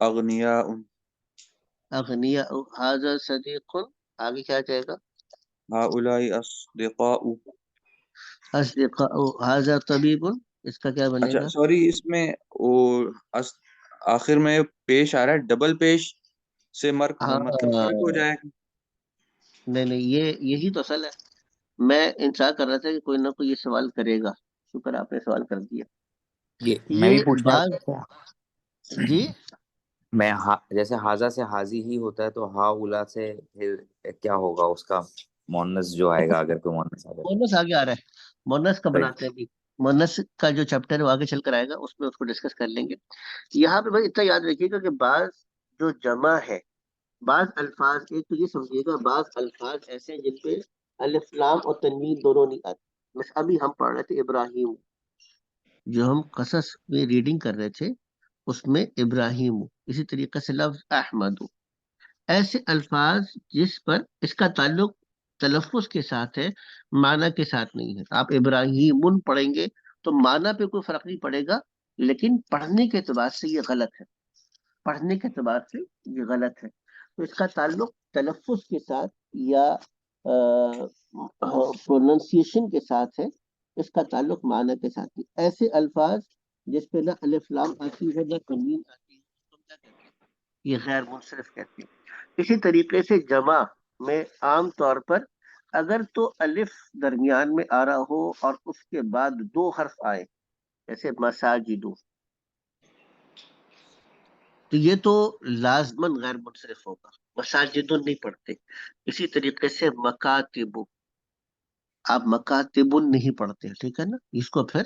أغنياء اغنیاء. حاضہ صدیق، آگے کیا جائے گا؟ هؤلاء أصدقاء. اصدقاء. حاضہ طبیب، اس کا کیا بنے اچھا گا؟ سوری، اس میں وہ اس- آخر میں پیش آ رہا ہے، ڈبل پیش سے ہاں مطلب فرق ہو جائے گا. نہیں نہیں، یہی تو اصل ہے. میں انتظار کر رہا تھا کہ کوئی نہ کوئی یہ سوال کرے گا. شکر آپ نے سوال کر دیا. یہ میں بھی یہ پوچھنا بعض. جی. میں جیسے حاضہ سے حاضی ہی ہوتا ہے تو ہا اولا سے پھر کیا ہوگا اس کا مونس جو آئے گا اگر کوئی مونس آ جائے مونس آگے آ رہا ہے، مونس کا صحیح. بناتے ہیں ابھی. مونس کا جو چیپٹر ہے وہ آگے چل کر آئے گا، اس میں اس کو ڈسکس کر لیں گے. یہاں پہ بھائی اتنا یاد رکھیے گا کہ بعض جو جمع ہے، بعض الفاظ، ایک تو یہ سمجھیے گا بعض الفاظ ایسے ہیں جن پہ الف لام اور تنوین دونوں نہیں آتے. بس ابھی ہم پڑھ رہے تھے ابراہیم، جو ہم قصص میں ریڈنگ کر رہے تھے اس میں ابراہیم. اسی طریقے سے لفظ احمد، ایسے الفاظ جس پر اس کا تعلق تلفظ کے ساتھ ہے، معنی کے ساتھ نہیں ہے. آپ ابراہیم پڑھیں گے تو معنی پہ کوئی فرق نہیں پڑے گا، لیکن پڑھنے کے اعتبار سے یہ غلط ہے. پڑھنے کے اعتبار سے یہ غلط ہے. تو اس کا تعلق تلفظ کے ساتھ یا پروننسیشن کے ساتھ ہے، اس کا تعلق معنی کے ساتھ نہیں. ایسے الفاظ جس پہ نہ الف لام آتی ہے نہ تنوین آتی ہے، اس کو کیا کہتے ہیں؟ یہ غیر منصرف کہتے ہیں. اسی طریقے سے جمع میں عام طور پر اگر تو الف درمیان میں آ رہا ہو اور اس کے بعد دو حرف آئے، جیسے مساجد، تو یہ تو لازماً غیر منصرف ہوگا، مساجد نہیں پڑھتے. اسی طریقے سے مکاتب، آپ مکاتب نہیں پڑھتے، ٹھیک ہے نا، اس کو پھر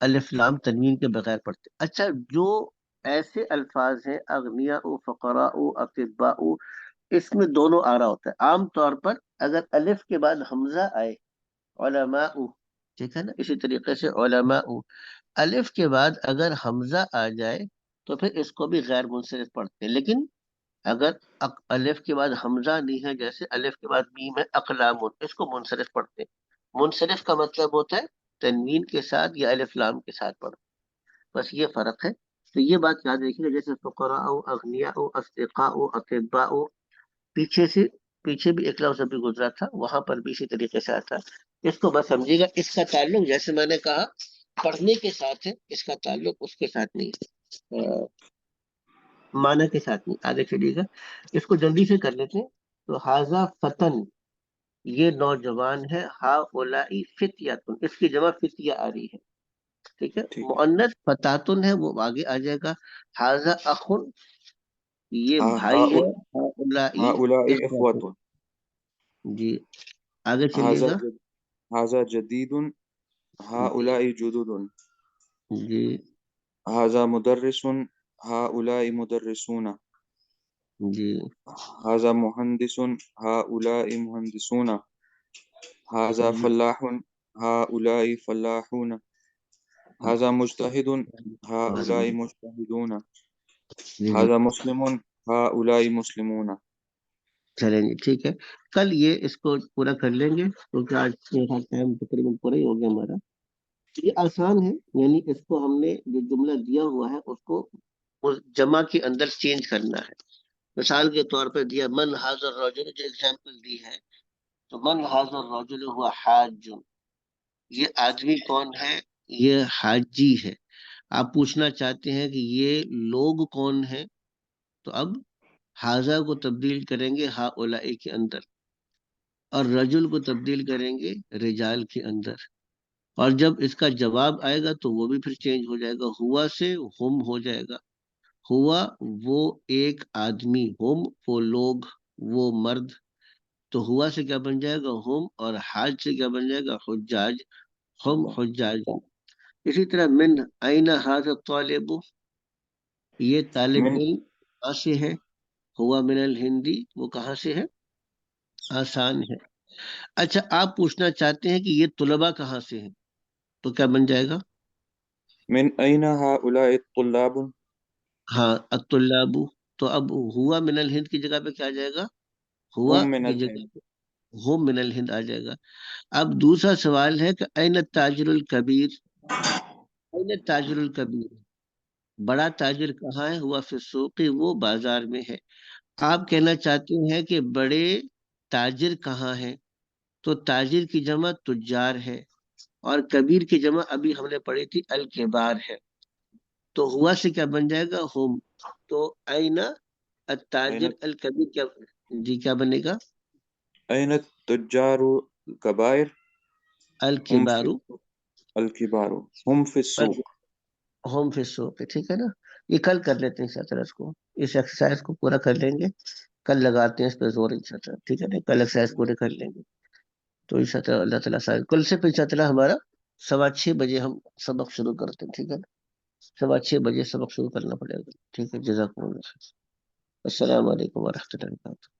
الف لام تنوین کے بغیر پڑھتے. اچھا، جو ایسے الفاظ ہیں اغنیاء فقراء اطباء، اس میں دونوں آ رہا ہوتا ہے. عام طور پر اگر الف کے بعد حمزہ آئے، علماء، ٹھیک ہے نا، اسی طریقے سے علماء، الف کے بعد اگر حمزہ آ جائے تو پھر اس کو بھی غیر منصرف پڑھتے ہیں. لیکن اگر الف کے بعد حمزہ نہیں ہے، جیسے الف کے بعد میم ہے اقلام، اس کو منصرف پڑھتے ہیں. منصرف کا مطلب ہوتا ہے تنوین کے ساتھ یا الف لام کے ساتھ پڑھو. بس یہ فرق ہے. تو یہ بات یاد رکھیے گا. جیسے فقراء، اغنیاء، اصدقاء، اطباء، پیچھے سے پیچھے بھی ایک لفظ ابھی گزرا تھا، وہاں پر بھی اسی طریقے سے آتا. اس کو بس سمجھیے گا. اس کا تعلق جیسے میں نے کہا پڑھنے کے ساتھ ہے، اس کا تعلق اس کے ساتھ نہیں ہے، معنی کے ساتھ نہیں. آگے چلیے گا، اس کو جلدی سے کر لیتے ہیں. تو حاضہ فتن، یہ نوجوان ہے. ہا اولائی فتیاتن، اس کی جمع فتیہ آ رہی ہے، ٹھیک ہے. ٹھیک ہے. مؤنث فتاتن ہے، وہ آگے آ جائے گا. حاضہ اخن، یہ بھائی ہے. هؤلاء ہؤلائی هؤلاء اخوۃ. إخوة. جی آگے چلیے هذا گا. هذا جديد. جی هؤلاء جدد. جی هذا مدرس. هؤلاء مدرسون. جی هذا مهندس. هؤلاء مهندسون. هذا جی فلاح. هؤلاء فلاحون. هذا مجتهد. هؤلاء مجتهدون. جی جی هذا مسلم. هؤلاء مسلمون. چلیں جی ٹھیک ہے. کل یہ اس کو پورا کر لیں گے کیونکہ آج ٹائم تقریباً پورا ہی ہو گیا ہمارا. یہ آسان ہے، یعنی اس کو ہم نے جو جملہ دیا ہوا ہے اس کو اس جمع کے اندر چینج کرنا ہے. مثال کے طور پہ دیا من حاضر الرجل، جو اگزامپل دی ہے، تو من حاضر الرجل ہوا حاج، یہ آدمی کون ہے؟ یہ حاجی ہے۔ آپ پوچھنا چاہتے ہیں کہ یہ لوگ کون ہیں، تو اب حاضہ کو تبدیل کریں گے ہا اولائی کے اندر، اور رجل کو تبدیل کریں گے رجال کے اندر، اور جب اس کا جواب آئے گا تو وہ بھی پھر چینج ہو جائے گا، ہوا سے ہم ہو جائے گا۔ ہوا وہ ایک آدمی، ہم وہ لوگ، وہ مرد، تو ہوا سے کیا بن جائے گا؟ ہم، اور حاج سے کیا بن جائے گا؟ حجاج، ہم حجاج۔ اسی طرح من این ھذا الطالب، یہ طالب من علم کہاں سے ہے؟ ہوا من الہندی، وہ کہاں سے ہے؟ آسان ہے۔ اچھا آپ پوچھنا چاہتے ہیں کہ یہ طلباء کہاں سے ہیں، تو کیا بن جائے گا؟ من أين هؤلاء الطلاب؟ ہاں الطلاب، تو اب ہوا من الہند کی جگہ پہ کیا آ جائے گا؟ ہوا هم من کی جگہ الهند. پہ ہم من الہند آ جائے گا۔ اب دوسرا سوال ہے کہ این التاجر الکبیر، این التاجر الکبیر، بڑا تاجر کہاں ہے؟ ہوا فی السوق، وہ بازار میں ہے۔ آپ کہنا چاہتے ہیں کہ بڑے تاجر کہاں ہیں، تو تاجر کی جمع تجار ہے، اور کبیر کی جمع ابھی ہم نے پڑھی تھی الکبار ہے، تو ہوا سے کیا بن جائے گا؟ ہم، تو این التاجر أين الکبیر کیا، جی کیا بنے گا؟ أين التجار الكبائر؟ هم الکبار، في الكبار، هم في السوق. ہوم فی السوق، ٹھیک ہے نا؟ یہ کل کر لیتے ہیں اس طرح، اس کو، اس ایکسرسائز کو پورا کر لیں گے، کل لگاتے ہیں اس پہ زور انشاءاللہ، ٹھیک ہے نا؟ کل ایکسرسائز پورے کر لیں گے تو انشاءاللہ اللہ تعالیٰ شاید کل سے پھر انشاءاللہ ہمارا 6:15 ہم سبق شروع کرتے ہیں، ٹھیک ہے نا؟ 6:15 سبق شروع کرنا پڑے گا، ٹھیک ہے؟ جزاکم اللہ خیر۔ السلام علیکم ورحمۃ اللہ وبرکاتہ۔